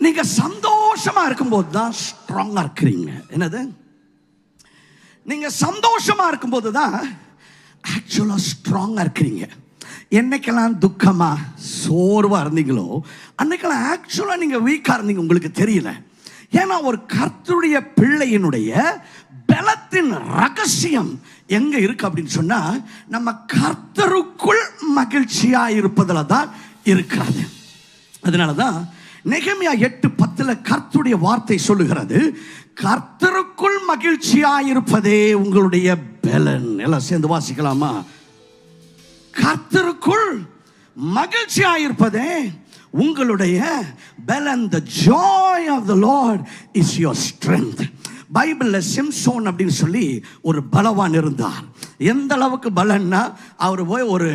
நீங்க சந்தோஷமா இருக்கும்போது தான் ஸ்ட்ராங்கா இருக்கிறீங்க. என்னது? நீங்க சந்தோஷமா இருக்கும்போது தான் ஆக்சுவலா ஸ்ட்ராங்கா இருக்கிறீங்க. என்னைக்கெல்லாம் துக்கமா சோர்வா இருந்தீங்களோ அன்னைக்கெல்லாம் ஆக்சுவலா நீங்க வீக்கா இருந்தீங்க, உங்களுக்கு தெரியல. ஏன்னா ஒரு கர்த்தருடைய பிள்ளையினுடைய பலத்தின் ரகசியம் எங்க இருக்கு அப்படின்னு சொன்னா, நம்ம கர்த்தருக்குள் மகிழ்ச்சியா இருப்பதுல தான் இருக்கிறது. அதனாலதான் நெகேமியா 8:10 கர்த்தருடைய வார்த்தை சொல்லுகிறது, கர்த்தருக்குள் மகிழ்ச்சியாயிருப்பதே உங்களுடைய பலன். எல்லாம் சேர்ந்து வாசிக்கலாமா? கர்த்தருக்குள் மகிழ்ச்சியாயிருப்பதே உங்களுடைய பலன். The joy of the Lord is your strength. பைபிள்ல சிம்சோன் அப்படின்னு சொல்லி ஒரு பலவான் இருந்தார். எந்த அளவுக்கு பலன்னா, அவர் போய் ஒரு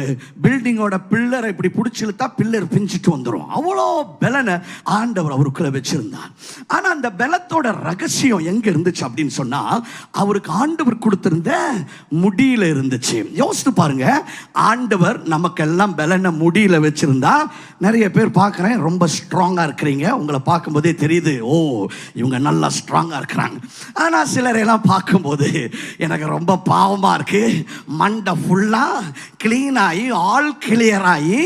பில்டிங்கோட பில்லரை இப்படி பிடிச்சிழுத்தா பில்லர் பிஞ்சிட்டு வந்துடும். அவ்வளோ பலனை ஆண்டவர் அவருக்குள்ள வச்சிருந்தார். ஆனா அந்த பலத்தோட ரகசியம் எங்க இருந்துச்சு அப்படின்னு சொன்னா, அவருக்கு ஆண்டவர் கொடுத்திருந்த முடியில இருந்துச்சு. யோசித்து பாருங்க, ஆண்டவர் நமக்கெல்லாம் பலனை முடியில வச்சிருந்தா, நிறைய பேர் பார்க்குறேன் ரொம்ப ஸ்ட்ராங்கா இருக்கிறீங்க, உங்களை பார்க்கும்போதே தெரியுது, ஓ இவங்க நல்லா ஸ்ட்ராங்கா இருக்கிறாங்க. ஆனா சிலரையெல்லாம் பார்க்கும்போது எனக்கு ரொம்ப பாவமா இருக்கு. மண்டை ஃபுல்லா கிளீன் ஆகி ஆல் கிளியர் ஆகி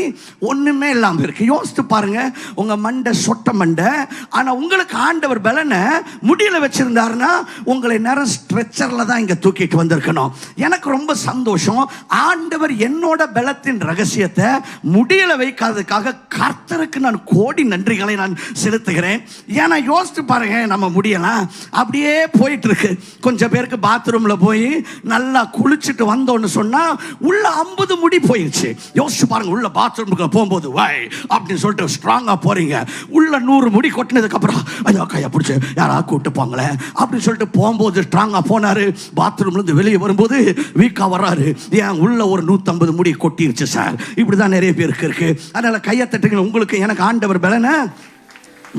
ஒண்ணுமே இல்லாம இருக்கு. யோசித்து பாருங்க, உங்க மண்டை சொட்ட மண்டை, ஆனா உங்களுக்கு ஆண்டவர் பலனை முடியல வச்சிருந்தாருன்னா உங்களை நேரம் ஸ்ட்ரெச்சர்ல தான் இங்க தூக்கிட்டு வந்திருக்கணும். எனக்கு ரொம்ப சந்தோஷம், ஆண்டவர் என்னோட பலத்தின் ரகசியத்தை முடியல வைக்காததுக்காக கர்த்தருக்கு நான் கோடி நன்றிகளை நான் செலுத்துகிறேன். ஏன்னா யோசித்து பாருங்க, நம்ம முடியலாம் அப்படியே போயிட்டு இருக்கு. கொஞ்சம் பேருக்கு பாத்ரூம்ல போய் நல்லா குளிச்சுட்டு வந்தோன்னு சொன்னா உள்ள 50 முடி போயிடுச்சு. யோசிச்சு பாருங்க, உள்ள பாத்ரூமுக்கு போகும்போது வாய் அப்படின்னு சொல்லிட்டு ஸ்ட்ராங்கா போறீங்க, உள்ள 100 முடி கொட்டினதுக்கு அப்புறம் ஐயோ கையை பிடிச்சி யாராவது கூப்பிட்டு போங்களேன் அப்படின்னு சொல்லிட்டு போகும்போது ஸ்ட்ராங்கா போனாரு. பாத்ரூம்ல இருந்து வெளியே வரும்போது வீக்கா வர்றாரு, ஏன் உள்ள ஒரு 150 முடி கொட்டிருச்சு சார். இப்படிதான் நிறைய பேருக்கு இருக்கு. அதனால கையை தட்டுங்க, உங்களுக்கு எனக்கு ஆண்டவர் பலனை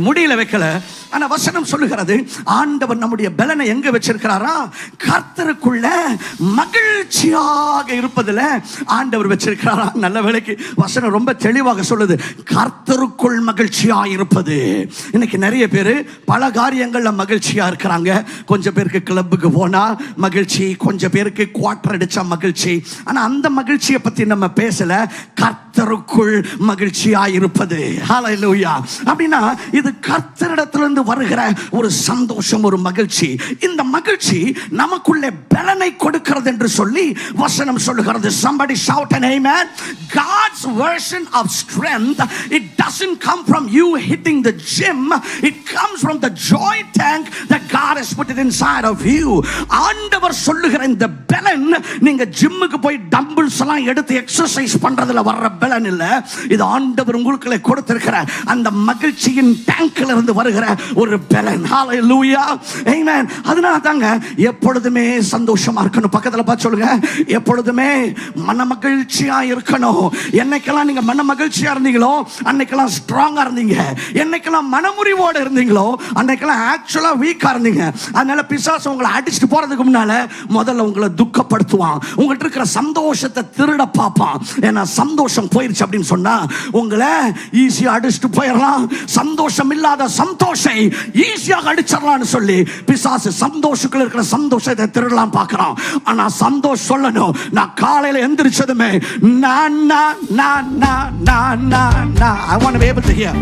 முடியல வைக்கல. ஆனா வசனம் சொல்லுகிறது, ஆண்டவர் நம்முடைய பலனை எங்க வச்சிருக்கிறாரா? கர்த்தருக்குள்ள மகிழ்ச்சியாக இருப்பதுல ஆண்டவர் வச்சிருக்கிறாரா. நல்ல வேளைக்கு வசனம் ரொம்ப தெளிவாக சொல்லுது, கர்த்தருக்குள் மகிழ்ச்சியா இருப்பது. இன்னைக்கு நிறைய பேர் பல காரியங்கள்ல மகிழ்ச்சியா இருக்கிறாங்க. கொஞ்சம் பேருக்கு கிளப்புக்கு போனா மகிழ்ச்சி, கொஞ்சம் பேருக்கு குவார்டர் அடிச்சா மகிழ்ச்சி. ஆனா அந்த மகிழ்ச்சியை பத்தி நம்ம பேசல. கர்த்தருக்குள் மகிழ்ச்சியா இருப்பது, ஹல்லேலூயா. அப்படின்னா இது கர்த்தரிடத்திலிருந்து வருகிற ஒரு சந்தோஷம், ஒரு மகிழ்ச்சி. இந்த மகிழ்ச்சி நமக்குள்ளே பலனை கொடுக்கிறது என்று சொல்லி வசனம் சொல்லுகிறது. Somebody shout an amen. God's version of strength, it doesn't come from you hitting the gym, it comes from the joy tank that God has put it inside of you. ஆண்டவர் சொல்லுகிற இந்த பலன் நீங்க ஜிம்முக்கு போய் டம்பிள்ஸ் எல்லாம் எடுத்து exercise பண்றதுல வர்ற பலன் இல்ல. இது ஆண்டவர் உங்களுக்குள்ளே கொடுத்திருக்கிற அந்த மகிழ்ச்சியின் டேங்க்ல இருந்து வருகிற ஒரு பலன். ஹல்லேலூயா, ஆமென். அதனால தாங்க எப்பொழுதுமே சந்தோஷமா இருக்கணும். பக்கத்துல பார்த்து சொல்லுங்க, எப்பொழுதுமே மன மகிழ்ச்சியா இருக்கணும். என்னைக்கெல்லாம் நீங்க மன மகிழ்ச்சியா இருந்தீங்களோ அன்னைக்கெல்லாம் ஸ்ட்ராங்கா இருந்தீங்க. என்னைக்கெல்லாம் மனமுறிவோடு இருந்தீங்களோ அன்னைக்கெல்லாம் ஆக்சுவலா வீக்கா இருந்தீங்க. அதனால பிசாசு உங்களை அடிச்சுட்டு போறதுக்கு முன்னால முதல்ல உங்களை துக்கப்படுத்துவான், உங்கள்கிட்ட இருக்கிற சந்தோஷத்தை திருட பார்ப்பான். ஏன்னா சந்தோஷம் போயிருச்சு அப்படின்னு சொன்னா உங்களை ஈஸியா அடிச்சுட்டு போயிடலாம். சந்தோஷம் இல்லாத சந்தோஷம் ஈஸியாக அடிச்சிடலாம்னு சொல்லி பிசாசு சந்தோஷத்துல இருக்கிற சந்தோஷத்தை திருடலாம் பார்க்கறான். ஆனா சந்தோஷம் சொல்லணும், நான் காலையில எந்திரிச்சதுமே நான் நான் நான் நான் நான் நான் I want to be able to hear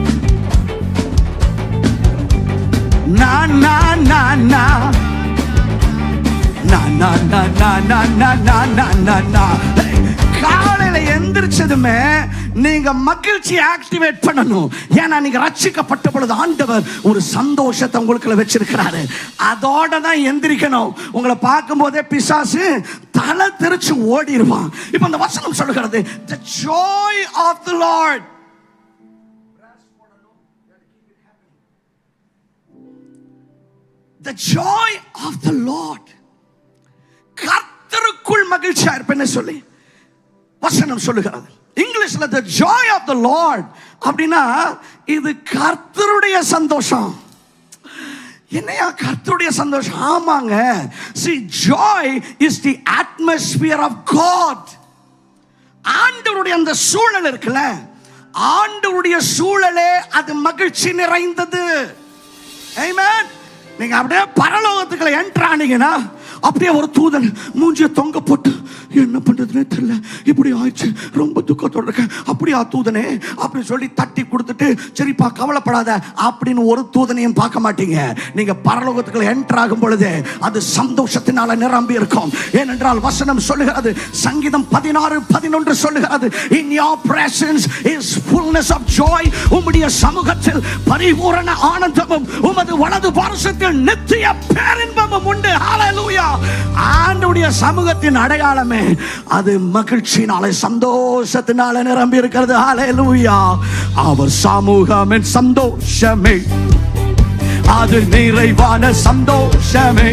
நான் நான் நான் நான் நான் நான் நான் நான் நான் நான் நான். காலையில எந்திரிச்சதுமே நீங்க மகிழ்ச்சி ஆக்டிவேட் பண்ணணும். ஏன்னா நீங்க ரட்சிக்கப்பட்ட பொழுது ஆண்டவர் ஒரு சந்தோஷத்தை உங்களுக்குள்ள வச்சிருக்கிறாரு. அதோட தான் எந்திரிக்கணும். உங்களை பார்க்கும் போதே பிசாசு தலை தெரிச்சு ஓடிடுவான். இப்ப அந்த வசனம் சொல்லுகிறது, the joy of the Lord. The joy of the Lord. கர்த்தருக்குள் மகிழ்ச்சியா இருப்பேன்னு சொல்லி வசனம் சொல்லுகிறது. இங்கிலீஷ்ல the joy of the Lord அப்படின்னா இது கர்த்தருடைய சந்தோஷம். என்னையா கர்த்தருடைய சந்தோஷம்? ஆமாங்க. See, joy is the atmosphere of God. ஆண்டவருடைய அந்த சூழல் இருக்குல்ல, ஆண்டவருடைய சூழலே அது மகிழ்ச்சி நிறைந்தது. ஆமென். நீங்க அப்படியே பரலோகத்துக்குள்ள என்டர் ஆனீங்கன்னா அப்படியே ஒரு தூதன் மூஞ்சிய தொங்க போட்டு என்ன பண்றதுனே தெரியல, இப்படி ஆயிடுச்சு, ரொம்ப துக்கத்தோட இருக்க, அப்படியா தூதனே அப்படி சொல்லி தட்டி கொடுத்துட்டு சரிப்பா கவலைப்படாத அப்படின்னு ஒரு தூதனையும் பார்க்க மாட்டீங்க. நீங்க பரலோகத்துக்குள்ள என்டர் ஆகும் பொழுது அது சந்தோஷத்தினால நிரம்பி இருக்கும். ஏனென்றால் வசனம் சொல்லுகிறது, சங்கீதம் 16:11 சொல்லுகிறது, in your presence is fullness of joy. உம்முடைய சமூகத்தில் பரிபூரண ஆனந்தமும் உமது வலது பார்சத்தில் நித்திய பேரின்பமும் உண்டு. ஹalleluya. ஆண்டவருடைய சமூகத்தின் அடையாளமே அது மகிழ்ச்சியினாலே சந்தோஷத்தினாலே நிரம்பி இருக்கிறது. ஹalleluya. அவர் சமூகமின் சந்தோஷமே அது நிறைவான சந்தோஷமே.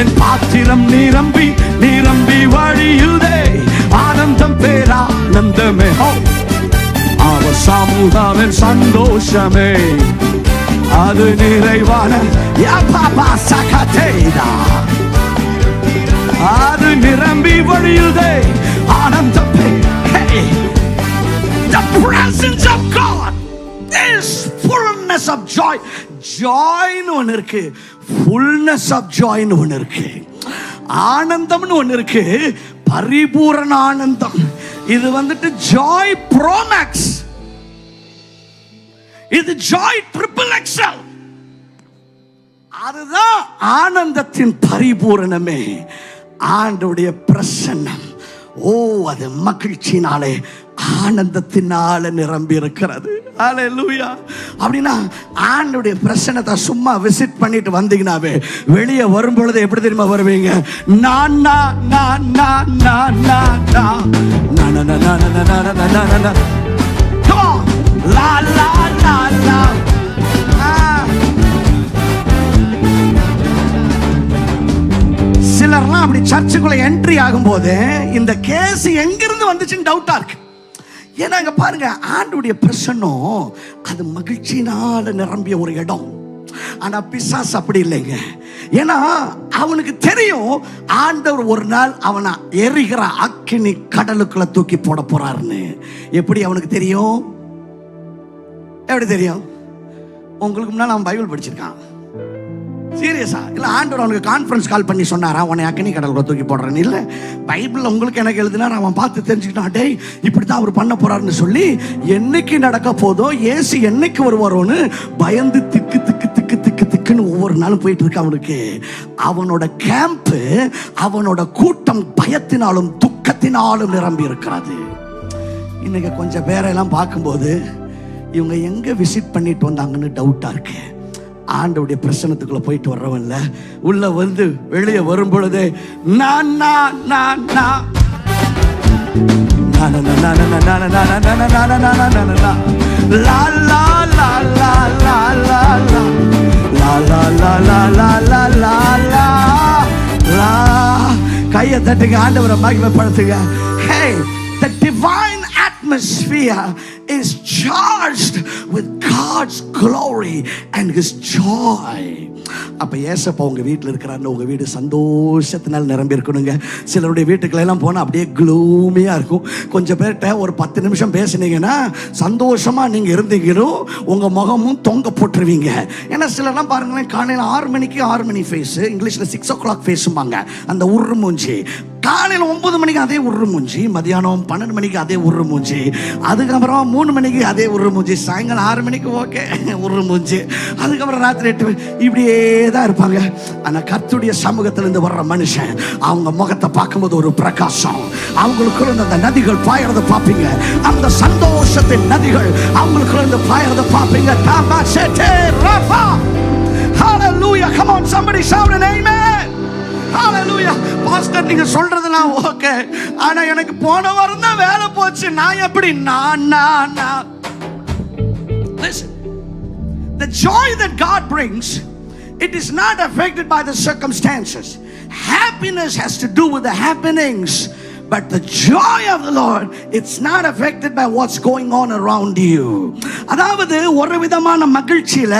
என் பாத்திரம் நிரம்பி நிரம்பி வழியுதே, ஆனந்தம் பேரானந்தமே. அவர் சமூகமின் சந்தோஷமே அது நிறைவான அது நிரம்பி வழியுதே, ஆனந்தம். The presence of God is fullness of joy. Joy னு ஒன்று இருக்கு, fullness of joy னு ஒன்று இருக்கு, ஆனந்தம்னு ஒன்று இருக்கு, பரிபூரண ஆனந்தம். இது வந்துட்டு joy pro max, இது joy triple XL. அதுதான் ஆனந்தத்தின் பரிபூரணமே, ஆண்டவருடைய பிரசன்னம். ஓ, அது மகிழ்ச்சினாலே ஆனந்தத்தினால நிரம்பி இருக்கிறது. ஹalleluya. அப்படின்னா ஆண்டவருடைய பிரசன்னத்தை சும்மா விசிட் பண்ணிட்டு வந்தீங்கன்னாவே வெளியே வரும் பொழுது எப்படி தெரியுமா வருவீங்க? நான் நான் நான் நான் நான் நான் நான் லா லா லா லா. சிலர்லாம் அப்படி சர்ச்சுக்குள்ள என்ட்ரி ஆகும்போது இந்த கேஸ் எங்கிருந்து வந்துச்சுன்னு டவுட்டா இருக்கு. ஏன்னா இங்க பாருங்க, ஆண்டவருடைய பிரசன்னம் அது மகிழ்ச்சியினால நிரம்பிய ஒரு இடம். ஆனா பிசாசு அப்படி இல்லைங்க. ஏன்னா அவனுக்கு தெரியும் ஆண்டவர் ஒரு நாள் அவனை எரிகிற அக்கினி கடலுக்குள்ள தூக்கி போட போறாருன்னு. எப்படி அவனுக்கு தெரியும்? எப்படி தெரியும்? உங்களுக்கு முன்னாடி அவன் பைபிள் படிச்சிருக்கான். சீரியஸா? இல்ல ஆண்டவர் அவனுக்கு கான்ஃபரன்ஸ் கால் பண்ணி சொன்னாரா உன்னை அக்கினி கடலுக்குள்ள தூக்கி போடுறேன்னு? இல்ல, பைபிள் உங்களுக்கு எனக்கு எழுதினார், அவன் பார்த்து தெரிஞ்சுக்கிட்டான், டேய் இப்படித்தான் அவர் பண்ண போறாருன்னு சொல்லி. என்னைக்கு நடக்க போதோ, ஏசு என்னைக்கு வருவாரோன்னு பயந்து திக்கு திக்கு திக்கு திக்கு திக்குன்னு ஒவ்வொரு நாளும் போயிட்டு இருக்கு அவனுக்கு. அவனோட கேம்ப், அவனோட கூட்டம் பயத்தினாலும் துக்கத்தினாலும் நிரம்பி இருக்கிறது. இன்னைக்கு கொஞ்சம் பேரெல்லாம் பார்க்கும்போது இவங்க எங்க விசிட் பண்ணிட்டு வந்தாங்கன்னு டவுட்டா இருக்கு. ஆண்டவருடைய பிரசன்னத்துக்குள்ள போயிட்டு வர்றவன்ல உள்ள வந்து வெளியே வரும் பொழுது நான் நான் நான் நான் கையை தட்டுங்க, ஆண்டவரை மகிமைப்படுத்துங்க. Hey, the divine atmosphere is charged with God's glory and His joy. அப்ப ஏசப்பா உங்க வீட்டில் இருக்கிறாருன்னு உங்க வீடு சந்தோஷத்தினால் நிரம்பி இருக்கணுங்க. சிலருடைய வீட்டுக்குள்ளெல்லாம் போனால் அப்படியே க்ளூமியா இருக்கும். கொஞ்சம் பேர்கிட்ட ஒரு 10 நிமிஷம் பேசினீங்கன்னா சந்தோஷமா நீங்க இருந்தீங்களோ உங்க முகமும் தொங்க போட்டுருவீங்க. ஏன்னா சிலர்லாம் பாருங்களேன், காலையில் 6 மணிக்கு 6 மணி ஃபேஸ், இங்கிலீஷ்ல 6 o'clock ஃபேஸுமாங்க, அந்த உரு மூஞ்சி. காலையில் 9 மணிக்கு அதே உரு மூஞ்சி, மதியானம் 12 மணிக்கு அதே உரு மூஞ்சி, அதுக்கப்புறம் 3 மணிக்கு அதே உரு மூஞ்சி, சாயங்காலம் 6 மணிக்கு ஓகே உரு மூஞ்சி, அதுக்கப்புறம் ராத்திரி 8 மணி, இப்படியே தான் இருப்பாங்க. ஆனா கர்த்தருடைய சமூகத்திலிருந்து வர்ற மனுஷன் அவங்க முகத்தை பார்க்கும்போது ஒரு பிரகாசம், அவங்களுக்குள்ள அந்த நதிகள் பாயறத பார்ப்பீங்க, அந்த சந்தோஷத்தின் நதிகள் அவங்களுக்குள்ள பாயறத பார்ப்பீங்க. Hallelujah. Come on, somebody shout an amen. Hallelujah. Pastor நீங்க சொல்றதெல்லாம் ஓகே, ஆனா எனக்கு போன வாரம் தான் வேலை போச்சு, நான் எப்படி? நான் Listen, the joy that God brings, it is not affected by the circumstances. Happiness has to do with the happenings, But the joy of the Lord, it's not affected by what's going on around you. அதாவது ஒரு விதமான மகிழ்ச்சியில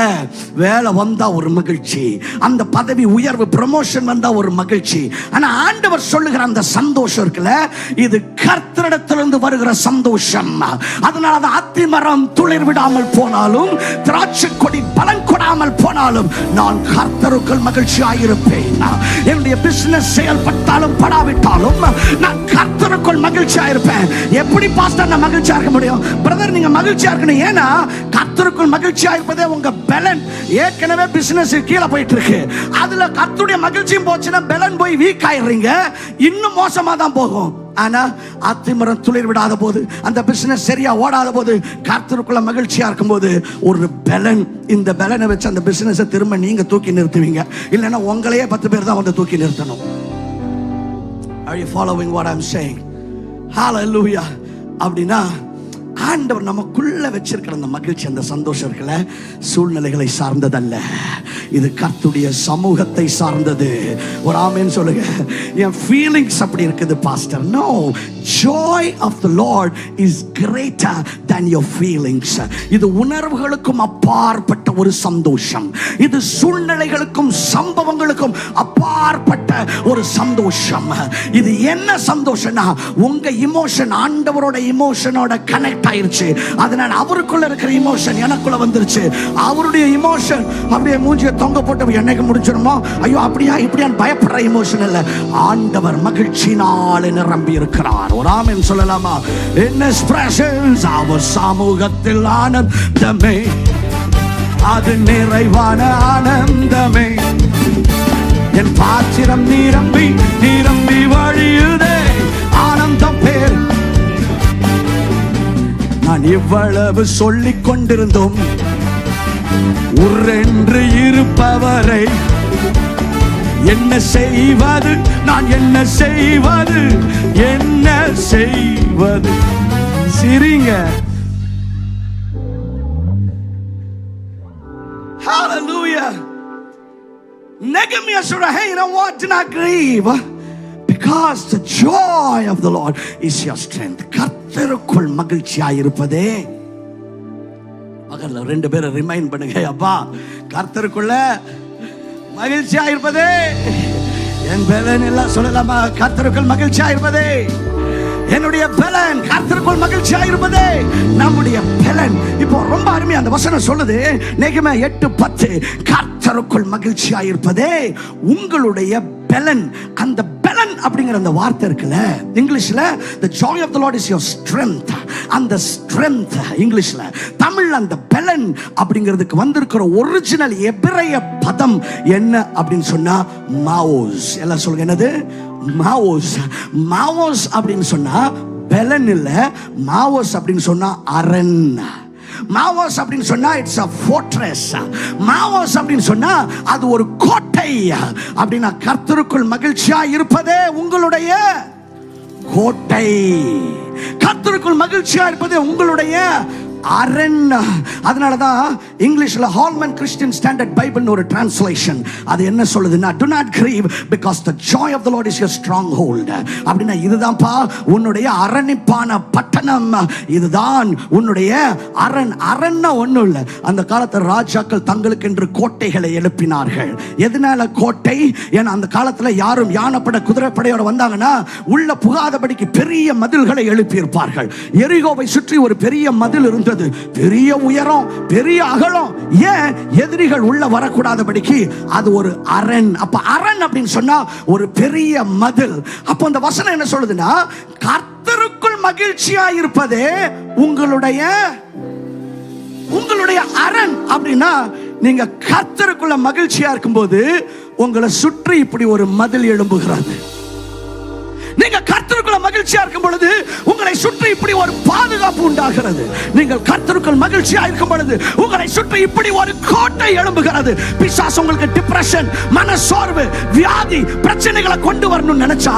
வேலை வந்தா ஒரு மகிழ்ச்சி, அந்த பதவி உயர்வு ப்ரமோஷன் வந்தா ஒரு மகிழ்ச்சி. ஆனா ஆண்டவர் சொல்லுகிற அந்த சந்தோஷம் இருக்குல்ல, இது கர்த்தரிடத்திலிருந்து வருகிற சந்தோஷம். அதனால அந்த அத்திமரம் துளிர் விடாமல் போனாலும், திராட்சை கொடி பலன் கொடாமல் போனாலும், நான் கர்த்தருக்குள் மகிழ்ச்சியாயிருப்பேன். என்னுடைய பிசினஸ் செயல்பட்டாலும் படாவிட்டாலும் நான் கர்த்தருக்குள் மகிழ்ச்சியா இருப்பேன். எப்படி பாஸ்டர் நான் மகிழ்ச்சியா இருக்க முடியும்? பிரதர், நீங்க மகிழ்ச்சியா இருக்கணும். ஏன்னா கர்த்தருக்குள் மகிழ்ச்சியா இருப்பதே உங்க பலன். ஏற்கனவே பிசினஸ் கீழே போயிட்டு இருக்கு, அதுல கர்த்தருடைய மகிழ்ச்சியும் போச்சுன்னா பலன் போய் வீக் ஆயிடுறீங்க, இன்னும் மோசமா தான் போகும். ஆனா அத்திமரம் துளிர் விடாத போது, அந்த பிசினஸ் சரியா ஓடாத போது, கர்த்தருக்குள்ள மகிழ்ச்சியா இருக்கும் போது ஒரு பலன், இந்த பலனை வச்சு அந்த பிசினஸ் திரும்ப நீங்க தூக்கி நிறுத்துவீங்க. இல்லைன்னா உங்களையே 10 பேர் தான் வந்து தூக்கி நிறுத்தணும். Are you following what I'm saying? Hallelujah. அப்படின்னா ஆண்டவர் நமக்குள்ள வச்சிருக்கிற அந்த மகிழ்ச்சி, அந்த சந்தோஷம் இருக்குல்ல, சூழ்நிலைகளை சார்ந்ததல்ல, இது கர்த்தருடைய சமூகத்தை சார்ந்தது. ஒரு ஆமென் சொல்லுங்க. என் ஃபீலிங்ஸ் அப்படி இருக்குது pastor. No, joy of the Lord is greater than your feelings. இது உணர்வுகளுக்கும் அப்பாற்பட்ட ஒரு சந்தோஷம். இது சூழ்நிலைகளுக்கும் சம்பவங்களுக்கும் அப்பாற்பட்ட ஒரு சந்தோஷம். இது என்ன சந்தோஷம்னா, உங்க இமோஷன் ஆண்டவரோட இமோஷனோட கனெக்ட் ஆயிருச்சு. அதனால அவருக்குள்ள இருக்கிற இமோஷன் எனக்குள்ள வந்துருச்சு. அவருடைய இமோஷன் அப்படியே மூஞ்சிய தொங்க போட்டு என்னைக்கு முடிச்சிருமோ, ஐயோ அப்படியா இப்படியான்னு பயப்படுற இமோஷன் இல்ல. ஆண்டவர் மகிழ்ச்சியினால் நிரம்பி இருக்கிறார். ஒரு ஆமென் சொல்லலாமா? In His presence, அவர் சமூகத்தில் ஆனந்தமே, அது நிறைவான ஆனந்தமே. என் பாத்திரம் நிரம்பி நிரம்பி வழியுதே ஆனந்தம் பேர். நான் இவ்வளவு சொல்லிக் கொண்டிருந்தோம், உரென்று இருப்பவரை என்ன செய்வது, நான் என்ன செய்வது, என்ன செய்வது? சிரிங்க. Hallelujah. Nehemiah said, hey, you know what? Do not grieve, because the joy of the Lord is your strength. கர்த்தருக்குள் மகிழ்ச்சியாய் இருப்பதே. பக்கத்துல 2 பேரை ரிமைண்ட் பண்ணுங்க. அப்பா, கர்த்தருக்குள்ள மகிழ்ச்சியா இருப்பதே என் பலன். எல்லாம் சொல்லலாமா? கர்த்தருக்குள் மகிழ்ச்சியா இருப்பதே என்னுடைய பலன். கர்த்தருக்குள் மகிழ்ச்சியா இருப்பதே நம்முடைய பலன். இப்போ ரொம்ப அருமையா அந்த வசனம் சொல்லுது, நெகேமியா 8:10, கர்த்தருக்குள் மகிழ்ச்சியா இருப்பதே உங்களுடைய பலன். அந்த பலன் அப்படிங்கிற அந்த வார்த்தை இருக்குல்ல, இங்கிலீஷ்ல the joy of the Lord is your strength. அந்த strength இங்கிலீஷ்ல, தமிழ்ல அந்த பலன் அப்படிங்கிறதுக்கு வந்திருக்கிற ஒரிஜினல் எபிரேய பதம் என்ன அப்படின்னு சொன்னா மாவோஸ். எல்லாம் சொல்லுங்க, என்னது? மாவோஸ். மாவோஸ் அப்படின்னு சொன்னா பலன் இல்ல, மாவோஸ் அப்படின்னு சொன்னா அரண். மாவோஸ் அப்படின்னு சொன்னா இட்ஸ் a fortress. மாவோஸ் அப்படின்னு சொன்னா அது ஒரு கோட்டை. அப்படின்னா கர்த்தருக்குள் மகிழ்ச்சியா இருப்பதே உங்களுடைய கோட்டை. கர்த்தருக்குள் மகிழ்ச்சியா இருப்பதே உங்களுடைய அரண். அதனாலதான் இங்கிலீஷ்ல ஹால்மன் கிறிஸ்டியன் ஸ்டாண்டர்ட் பைபிள் ஒரு டிரான்ஸ்லேஷன் அது என்ன சொல்லுதுன்னா, do not grieve because the joy of the Lord is your stronghold. அப்படின்னா இதுதான்ப்பா உன்னுடைய அரணிப்பான பட்டணம், இதுதான் உன்னுடைய அரண். அரண்னா ஒண்ணும் இல்லை. அந்த காலத்தில் ராஜாக்கள் தங்களுக்கு என்று கோட்டைகளை எழுப்பினார்கள். எதனால கோட்டை? ஏன்னா அந்த காலத்துல யாரும் யானைப்பட குதிரைப்படையோட வந்தாங்கன்னா உள்ள புகாதபடிக்கு பெரிய மதில்களை எழுப்பி இருப்பார்கள். எரிகோவை சுற்றி ஒரு பெரிய மதில் இருந்தது, பெரிய உயரம், பெரிய அகலம். ஏன்? எதிரிகள் உள்ள வரக்கூடாதபடிக்கு அது ஒரு அரண். அப்ப அரண் அப்படின்னு சொன்னா ஒரு பெரிய மதில். அப்ப அந்த வசனம் என்ன சொல்லுதுன்னா, கர்த்தருக்குள் மகிழ்ச்சியா இருப்பதே உங்களுடைய அரண். அப்படின்னா நீங்க கர்த்தருக்குள்ள மகிழ்ச்சியா இருக்கும்போது உங்களை சுற்றி இப்படி ஒரு மதில் எழும்புகிறது. நீங்க கர்த்தருக்குள்ள மகிழ்ச்சியா இருக்கும் பொழுது உங்களை சுற்றி இப்படி ஒரு பாதுகாப்பு உண்டாகிறது. நீங்கள் கர்த்தருக்குள் மகிழ்ச்சியா இருக்கும் பொழுது உங்களை சுற்றி இப்படி ஒரு கோட்டை எழும்புகிறது. பிசாசு உங்களுக்கு டிப்ரெஷன், மனசோர்வு, வியாதி, பிரச்சனைகளை கொண்டு வரணும்னு நினைச்சா,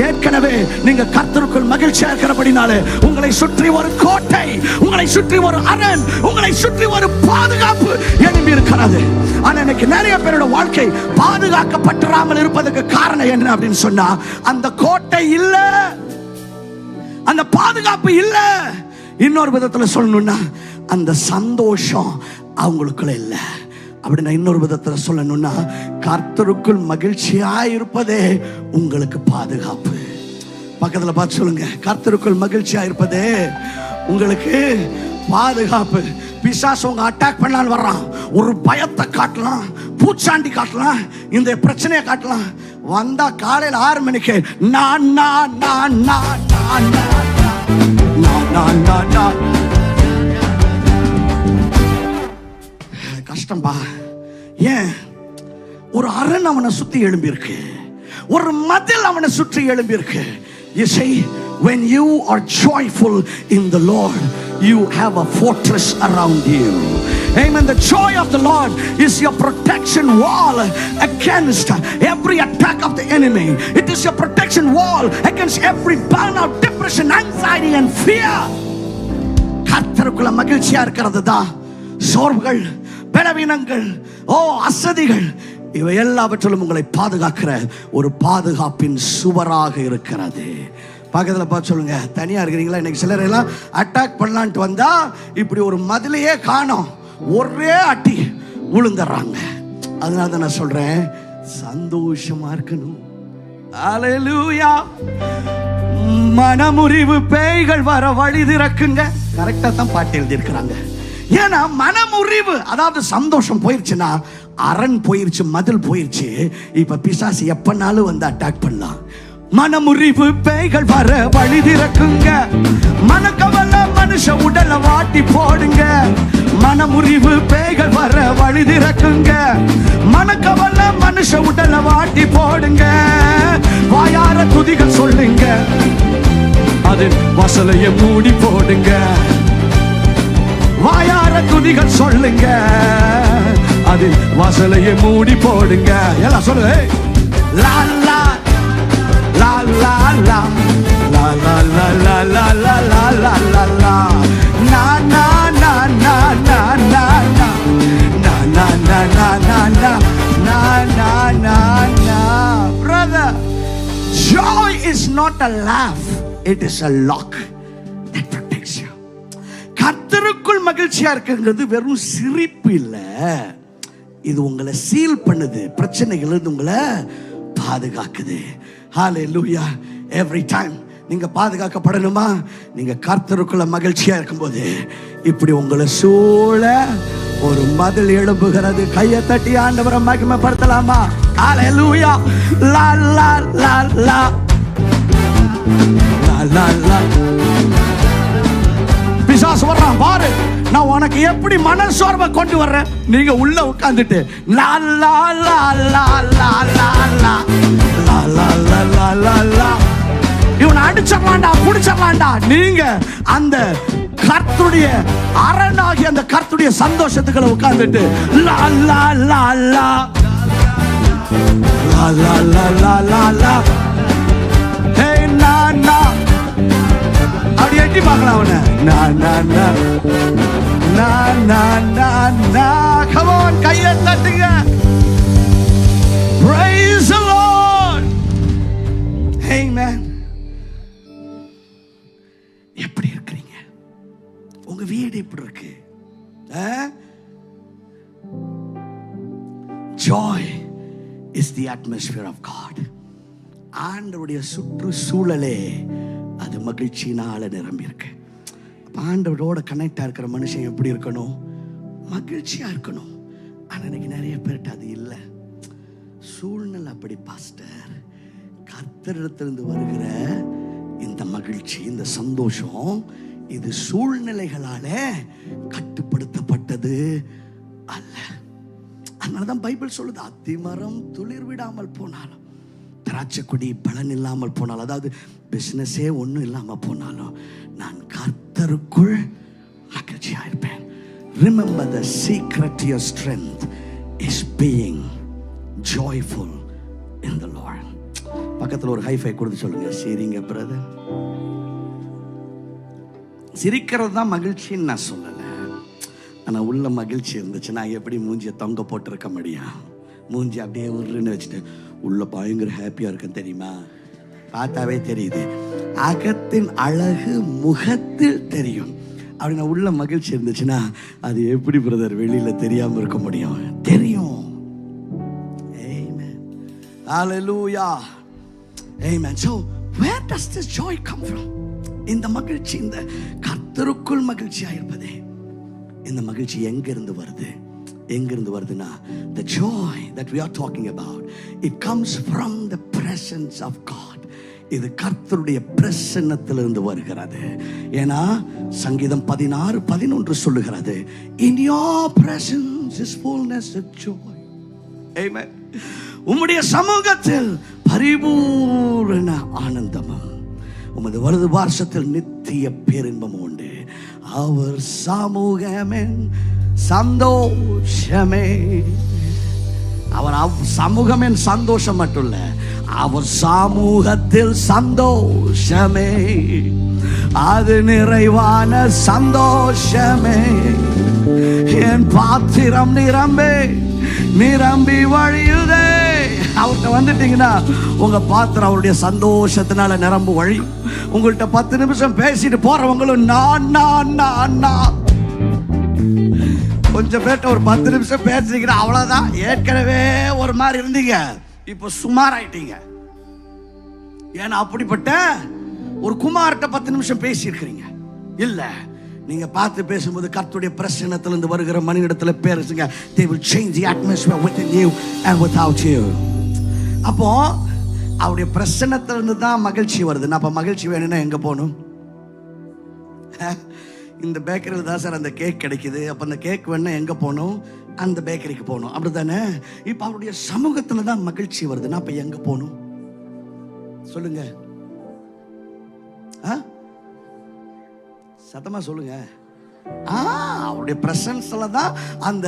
ஏற்கனவே நீங்க கர்த்தருக்குள் மகிழ்ச்சியா இருக்கிறபடினாலே உங்களை சுற்றி ஒரு கோட்டை, உங்களை சுற்றி ஒரு அரண், உங்களை சுற்றி ஒரு பாதுகாப்பு எழும்பி இருக்கிறது. ஆனா இன்னைக்கு நிறைய பேரோட வாழ்க்கை பாதுகாக்கப்பட்டிராமல் இருப்பதற்கு காரணம் என்ன அப்படின்னு சொன்னா, அந்த கோட்டை இல்ல. அந்த பாதுகாப்பு இல்ல. இன்னொரு விதத்துல சொல்லணும்னா அந்த சந்தோஷம் அவங்களுக்குள்ள இல்ல. அப்படின்னா இன்னொரு விதத்துல சொல்லணும்னா கர்த்தருக்குள் மகிழ்ச்சியா இருப்பதே உங்களுக்கு பாதுகாப்பு. பக்கத்துல பார்த்து சொல்லுங்க, கர்த்தருக்குள் மகிழ்ச்சியா இருப்பதே உங்களுக்கு பாதுகாப்பு. பிசாசு உங்க அட்டாக் பண்ணாலும் வர்றான், ஒரு பயத்தை காட்டலாம், பூச்சாண்டி காட்டலாம், இந்த பிரச்சனையை காட்டலாம். வந்தா காலையில் 6 மணிக்கு நான் நான் நான் நான் நான் நான் நான் நான். கஷ்டம்பா. ஏன்? ஒரு அரண் அவனை சுத்தி எழும்பி இருக்கு, ஒரு மதில் அவனை சுற்றி எழும்பி இருக்கு. You see, when you are joyful in the Lord, you have a fortress around you. Amen. The joy of the Lord is your protection wall against every attack of the enemy. It is your protection wall against every burnout, depression, anxiety and fear. கர்த்தருக்குள்ள மகிழ்ச்சியா இருக்கிறது தான் சோர்வுகள், பலவீனங்கள், அசதிகள், இவை எல்லாவற்றிலும் உங்களை பாதுகாக்கிற ஒரு பாதுகாப்பின் சுவராக இருக்கிறது. பக்கத்துல பார்த்து சொல்லுங்க, தனியா இருக்கிறீங்களா? இன்னைக்கு சிலர் எல்லாம் அட்டாக் பண்ணலான்ட்டு வந்தா இப்படி ஒரு மதிலையே காணோம், ஒரே அட்டி விழுந்துடுறாங்க. அதனால தான் நான் சொல்றேன், சந்தோஷமா இருக்கணும். அல்லேலூயா. மனமுறிவு பேய்கள் வர வழி திறக்குங்க. கரெக்டா தான் பாட்டு எழுதி இருக்கிறாங்க. ஏன்னா மனமுறிவு, அதாவது சந்தோஷம் போயிருச்சுன்னா அரண் போயிருச்சு, மதில் போயிருச்சு. இப்ப பிசாசு எப்பனாலும் வந்து அட்டாக் பண்ணலாம். மனமுறிவு பேய்கள் வர வழி திறக்குங்க. மனக்கவலை மனுஷ உடலை வாட்டி போடுங்க. மனமுறிவு பேய்கள் வர வழி திறக்குங்க. மனக்கவலை மனுஷ உடலை வாட்டி போடுங்க. வாயார துதிகள் சொல்லுங்க, அது வாசலைய மூடி போடுங்க. வாயார துதிகள் சொல்லுங்க, அது வாசலைய மூடி போடுங்க. எல்லாம் சொல்லுங்க. லா லா லா லா லா லா லா லா லா லா லா லா லா லா லா நா நா நா நா நா நா நா நா நா நா நா நா நா நா நா நா. Brother, joy is not a laugh, it is a lock that protects you. கர்த்தருக்குள் மகிழ்ச்சியா இருக்குங்கிறது வெறும் சிரிப்பு இல்ல, இது உங்களை சீல் பண்ணுது, பிரச்சனைகள் இருந்து உங்களை பாதுகாக்குது. ஹalleluya. every time நீங்க பாதுகாக்கப்படணுமா, நீங்க கர்த்தருக்குள்ள மகிழ்ச்சியா இருக்கும்போது இப்படி உங்களை சூழ ஒரு மதில் எழும்புகிறது. கையை தட்டி ஆண்டவரை மகிமைப்படுத்தலாமா? ஹalleluya. லா லா லா லா லா லா லா. பிசாசு வர்றான் பாரு, நான் உனக்கு எப்படி மனசோர்வை கொண்டு வர்றேன். நீங்க உள்ள உட்கார்ந்துட்டு லா லா லா லா லா லா லா லா லா லா லா லா லா. இவனை அடிச்சிடலாண்டா, புடிச்சிடலாண்டா. நீங்க அந்த கர்த்தருடைய அரணாகி அந்த கர்த்தருடைய சந்தோஷத்துக்குள்ள உட்கார்ந்துட்டு லா லா லா லா லா லா லா லா லா லா. ஹே நா நா, அப்படி எட்டி பார்க்கலாம் அவனை. நா நா நா நா நா நா நா. Come on, கையை தட்டுங்க. Praise the Lord. Amen. எப்படி இருக்கிறீங்க? உங்க வீடு எப்படி இருக்கு? Joy is the atmosphere of God. ஆண்டவருடைய சுற்று சூழலே அது மகிழ்ச்சியினால நிரம்பி இருக்கு. ஆண்டவரோட கனெக்டா இருக்கிற மனுஷன் எப்படி இருக்கணும்? மகிழ்ச்சியா இருக்கணும். ஆனா இன்னைக்கு நிறைய பேர்கிட்ட அது இல்லை. சூழ்நிலை அப்படி பாஸ்டர். கர்த்தரிடத்திலிருந்து வருகிற இந்த மகிழ்ச்சி, இந்த சந்தோஷம், இது சூழ்நிலைகளால கட்டுப்படுத்தப்பட்டது அல்ல. அதனாலதான் பைபிள் சொல்லுது, அத்திமரம் துளிர் விடாமல் போனாலும், திராட்சை கொடி பலன் இல்லாமல் போனாலும், அதாவது பிசினஸே ஒன்றும் இல்லாமல் போனாலும், நான் கர்த்தருக்குள் மகிழ்ச்சியா இருப்பேன். Remember, the secret to your strength is being joyful in the Lord. பக்கத்தில் ஒரு ஹைஃபை கொடுத்து சொல்லுங்க, சரிங்க பிரதர். சிரிக்கிறது தான் மகிழ்ச்சின்னு நான் சொல்லலை. ஆனால் உள்ள மகிழ்ச்சி இருந்துச்சுன்னா எப்படி மூஞ்சியை தொங்க போட்டிருக்க முடியும்? மூஞ்சி அப்படியே உருன்னு வச்சுட்டு உள்ள பயங்கர ஹாப்பியாக இருக்குன்னு தெரியுமா? பார்த்தாவே தெரியுது. அகத்தின் அழகு முகத்தில் தெரியும். அப்படின்னா உள்ள மகிழ்ச்சி இருந்துச்சுன்னா அது எப்படி பிரதர் வெளியில தெரியாம இருக்க முடியும்? தெரியும். Amen. Hallelujah. Amen. So where does this joy come from? இந்த மகிழ்ச்சி, இந்த கர்த்தருக்குள் மகிழ்ச்சியா இருப்பதே, இந்த மகிழ்ச்சி எங்கிருந்து வருது? எங்கிருந்து வருதுன்னா, the joy that we are talking about, it comes from the presence of God. இது கர்த்தருடைய பிரசன்னத்திலிருந்து வருகிறது. ஏன்னா சங்கீதம் 16:11 சொல்லுகிறது, in your presence is fullness of joy. Amen. உம்முடைய சமூகத்தில் பரிபூரண ஆனந்தமும், உமது வலது பார்சத்தில் நித்திய பேரின்பம் உண்டு. அவர் சமூகமென் சந்தோஷமே. அவர் சமூகமென் சந்தோஷம் மட்டும் இல்ல, அவர் சமூகத்தில் சந்தோஷமே, அது நிறைவான சந்தோஷமே. என் பாத்திரம் நிரம்பி வழியுதே. அவர்கிட்ட வந்துட்டீங்கன்னா உங்க பாத்திரம் அவருடைய சந்தோஷத்தினால நிரம்பு வழியும். உங்கள்கிட்ட 10 நிமிஷம் பேசிட்டு போறவங்களும் நான் கொஞ்சம் பேர்ட்ட ஒரு 10 நிமிஷம் பேசுறீங்கன்னா அவ்வளவுதான். ஏற்கனவே ஒரு மாதிரி இருந்தீங்க, இப்ப சுமார் ஆயிட்டீங்க. ஏன்னா அப்படிப்பட்ட ஒரு குமார்ட்ட 10 நிமிஷம் பேசி இருக்கிறீங்க. இல்ல, நீங்க பார்த்து பேசும்போது கர்த்தருடைய பிரசன்னத்திலிருந்து வருகிற மனிதத்துல பேசுங்க. They will change the atmosphere within you and without you. அப்போ அவருடைய பிரசன்னத்திலிருந்து தான் மகிழ்ச்சி வருது. அப்ப மகிழ்ச்சி வேணும்னா எங்க போகணும்? இந்த பேக்கரியில் தான் சார் அந்த கேக் கிடைக்குது. அப்ப அந்த கேக் வேணும்னா எங்க போகணும்? அந்த பேக்கரிக்கு போகணும். அப்படித்தானே? இப்ப அவருடைய சமூகத்துல தான் மகிழ்ச்சி வருதுன்னா அப்ப எங்க போகணும் சொல்லுங்க? சத்தமா சொல்லுங்க. அவருடைய பிரசன்ஸ்ல தான் அந்த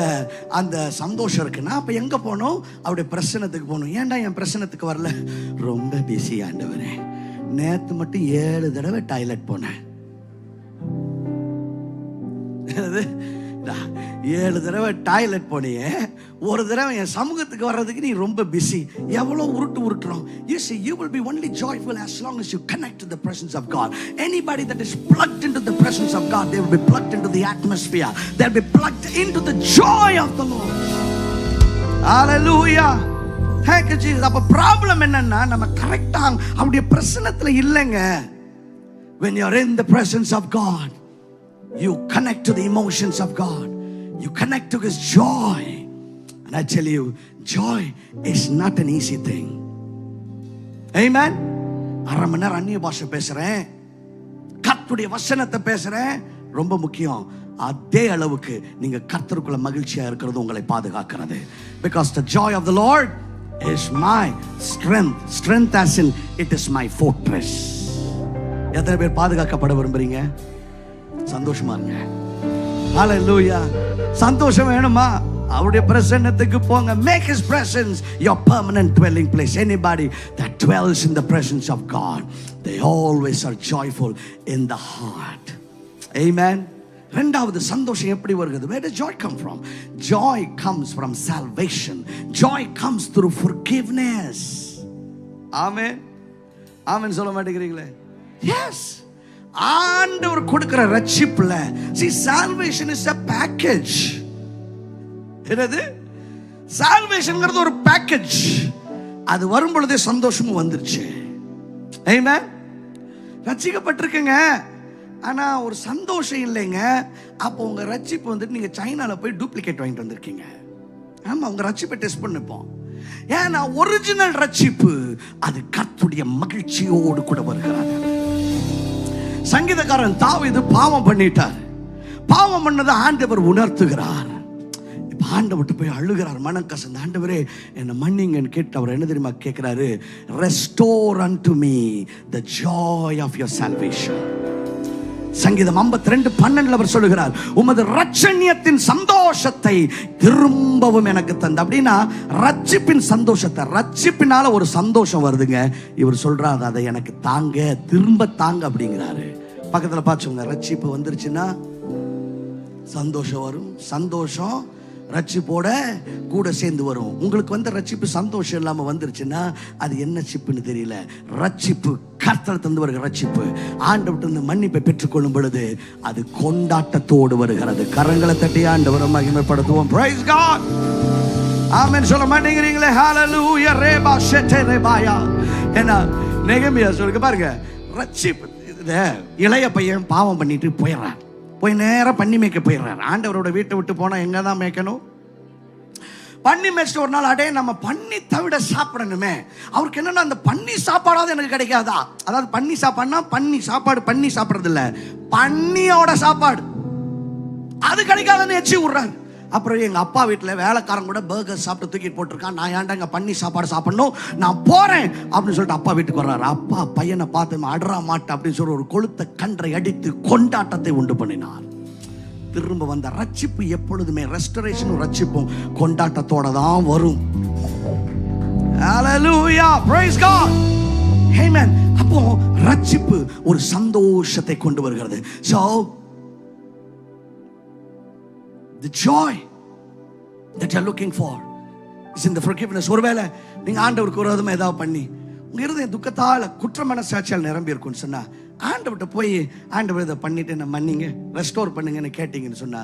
அந்த சந்தோஷம் இருக்குன்னா அப்ப எங்க போகணும்? அவருடைய பிரசன்னத்துக்கு போகணும். ஏன்டா என் பிரசன்னத்துக்கு வரல? ரொம்ப பிஸி ஆண்டவரே. நேத்து மட்டும் 7 தடவை டாய்லெட் போனேன். 7 தடவை டாய்லெட் போனியே, ஒரு தடவை என் சமூகத்துக்கு வர்றதுக்கு நீ ரொம்ப பிஸி. எவ்வளவு உருட்டுறோம். You see, you will be only joyful as long as you connect to the presence of God. Anybody that is plugged into the presence of God, they will be plugged into the atmosphere. They'll be plugged into the joy of the Lord. Hallelujah. Thank you Jesus. அப்ப problem என்னன்னா, நம்ம கரெக்டா அவருடைய பிரசன்னத்துல இல்லைங்க. When you're in the presence of God, you connect to the emotions of God. You connect to His joy. And I tell you, joy is not an easy thing. Amen. அரை மணி நேரம் அந்நிய பாஷை பேசுறேன், கர்த்தருடைய வசனத்தை பேசுறேன், ரொம்ப முக்கியம். அதே அளவுக்கு நீங்க கர்த்தருக்குள்ள மகிழ்ச்சியா இருக்கிறது உங்களை பாதுகாக்கிறது. Because the joy of the Lord is my strength. Strength as in it is my fortress. எத்தனை பேர் பாதுகாக்கப்பட விரும்புறீங்க? சந்தோஷமா இருங்க. ஹalleluya. சந்தோஷம் வேணுமா? அவருடைய பிரசன்னத்துக்கு போங்க. Make His presence your permanent dwelling place. Anybody that dwells in the presence of God, they always are joyful in the heart. Amen. ரெண்டாவது சந்தோஷம் எப்படி வருகிறது? Where does joy come from? Joy comes from salvation. Joy comes through forgiveness. Amen. Amen சொல்ல மாட்டேங்கிறீங்களே? Yes. ஆண்டவர் கொடுக்கிற ரட்சிப்புல, see, salvation is a package. என்னது? salvationங்கிறது ஒரு package. அது வரும் பொழுதே சந்தோஷமும் வந்துருச்சு. ஆமென். ரட்சிக்கப்பட்டிருக்கீங்க, ஆனா ஒரு சந்தோஷம் இல்லைங்க. அப்போ உங்க ரட்சிப்பு வந்துட்டு நீங்க சைனால போய் டூப்ளிகேட் வாங்கிட்டு வந்திருக்கீங்க. ஆமா, உங்க ரட்சிப்பை டெஸ்ட் பண்ணிப்போம். ஏன்னா ஒரிஜினல் ரட்சிப்பு அது கர்த்தருடைய மகிழ்ச்சியோடு கூட வருகிறது. சங்கீதக்காரன் தாவீது பாவம் பண்ணிட்டார். பாவம் பண்ணதை ஆண்டவர் உணர்த்துகிறார். இப்ப ஆண்டவர்கிட்ட போய் அழுகிறார், மனம் கசந்து. ஆண்டவரே என்ன மன்னிங்கன்னு கேட்டு அவர் என்ன தெரியுமா கேட்கிறாரு? Restore unto me the joy of your salvation. சங்கீதம் 52:12 அவர் சொல்லுகிறார், உமது ரட்சணியத்தின் சந்தோஷத்தை திரும்பவும் எனக்கு தந்த. அப்படின்னா ரட்சிப்பின் சந்தோஷத்தை, ரட்சிப்பினால ஒரு சந்தோஷம் வருதுங்க. இவர் சொல்றாரு, அதை எனக்கு தாங்க, திரும்ப தாங்க அப்படிங்கிறாரு. பக்கத்துல பாச்சுங்க, ரட்சிப்பு வந்துருச்சுன்னா சந்தோஷம் வரும். சந்தோஷம் ரட்சிப்போட கூட சேர்ந்து வரும். உங்களுக்கு வந்து ரட்சிப்பு சந்தோஷம் இல்லாம வந்துருச்சுன்னா அது என்ன சிப்புன்னு தெரியல. ரட்சிப்பு கர்த்தர் தந்து வருகிற ரட்சிப்பு, ஆண்டவர்கிட்ட மன்னிப்பை பெற்றுக்கொள்ளும் பொழுது அது கொண்டாட்டத்தோடு வருகிறது. கரங்களை தட்டி ஆண்டவரை மகிமைப்படுத்துவோம். Price God. ஆமென் சொல்ல மாட்டேங்கிறீங்களே? ஹalleluya ரேபா ஷெட்டே ரேபாயா. ஏன்னா நெகமியா சொல்லுங்க பாருங்க, ரட்சிப்பு இளைய பையன் பாவம் பண்ணிட்டு போயிடுறான், போய் நேரம் பண்ணி மேய்க்க போயிடுறாரு. ஆண்டவரோட வீட்டை விட்டு போனா எங்க தான் மேய்க்கணும்? பண்ணி மேய்ச்சிட்டு ஒரு நாள், அடே நம்ம பண்ணி தவிட சாப்பிடணுமே. அவருக்கு என்னன்னா அந்த பண்ணி சாப்பாடாவது எனக்கு கிடைக்காதா? அதாவது பண்ணி சாப்பாடுனா பண்ணி சாப்பாடு பண்ணி சாப்பிடுறது இல்ல, பண்ணியோட சாப்பாடு அது கிடைக்காதுன்னு எச்சி விடுறாரு. அப்புறம் எங்க அப்பா வீட்டில் வேலைக்காரன் கூட பர்கர் சாப்பிட்டு தூக்கிட்டு போட்டிருக்கான், நான் ஏன்டா இங்க பண்ணி சாப்பாடு சாப்பிடணும், நான் போறேன் அப்படின்னு சொல்லிட்டு அப்பா வீட்டுக்கு வர்றாரு. அப்பா பையனை பார்த்து அடரா மாட்டேன் அப்படின்னு சொல்லி ஒரு கொளுத்த கன்றை அடித்து கொண்டாட்டத்தை உண்டு பண்ணினார். திரும்ப வந்த ரட்சிப்பு எப்பொழுதுமே ரெஸ்டரேஷனும் ரட்சிப்பும் கொண்டாட்டத்தோட தான் வரும். ஹalleluya praise god amen. அப்போ ரட்சிப்பு ஒரு சந்தோஷத்தை கொண்டு வருகிறது. So the joy that you are looking for is in the forgiveness. ஒருவேளை நீங்க ஆண்டவருக்கு விரோதமா ஏதாவது பண்ணி உங்க இருதயம் துக்கத்தால குற்ற மனசாட்சியால் நிரம்பி இருக்கும்னு சொன்னா, ஆண்டவர்கிட்ட போய் ஆண்டவர் இதை பண்ணிட்டு என்ன மன்னிங்க, ரெஸ்டோர் பண்ணுங்கன்னு கேட்டீங்கன்னு சொன்னா,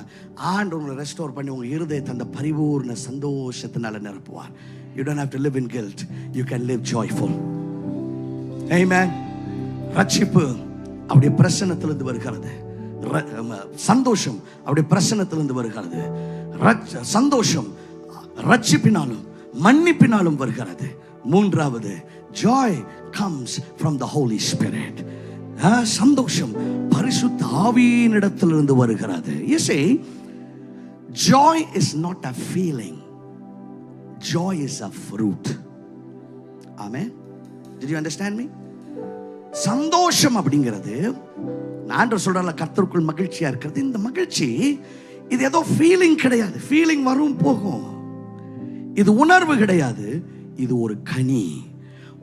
ஆண்டவர் உங்களை ரெஸ்டோர் பண்ணி உங்க இருதயத்தை அந்த பரிபூர்ண சந்தோஷத்தினால நிரப்புவார். You don't have to live in guilt. You can live joyful. Amen. ரட்சிப்பு அப்படியே பிரசன்னத்திலிருந்து வருகிறது. சந்தோஷம் அப்படியே பிரசன்னத்திலிருந்து வருகிறது. சந்தோஷம் ரட்சிப்பினாலும் மன்னிப்பினாலும் வருகிறது. மூன்றாவது, joy comes from the Holy Spirit. சந்தோஷம் பரிசுத்த ஆவியினிடத்திலிருந்து வருகிறது. You see, joy is not a feeling. Joy is a fruit. Amen. Did you understand me? சந்தோஷம் அப்படிங்கிறது, ஆண்டவர் சொல்றாருல கர்த்தருக்குள் மகிழ்ச்சியா இருக்கிறது. இந்த மகிழ்ச்சி இது ஏதோ ஃபீலிங் கிடையாது. ஃபீலிங் வரும் போகும். இது உணர்வு கிடையாது. இது ஒரு கனி.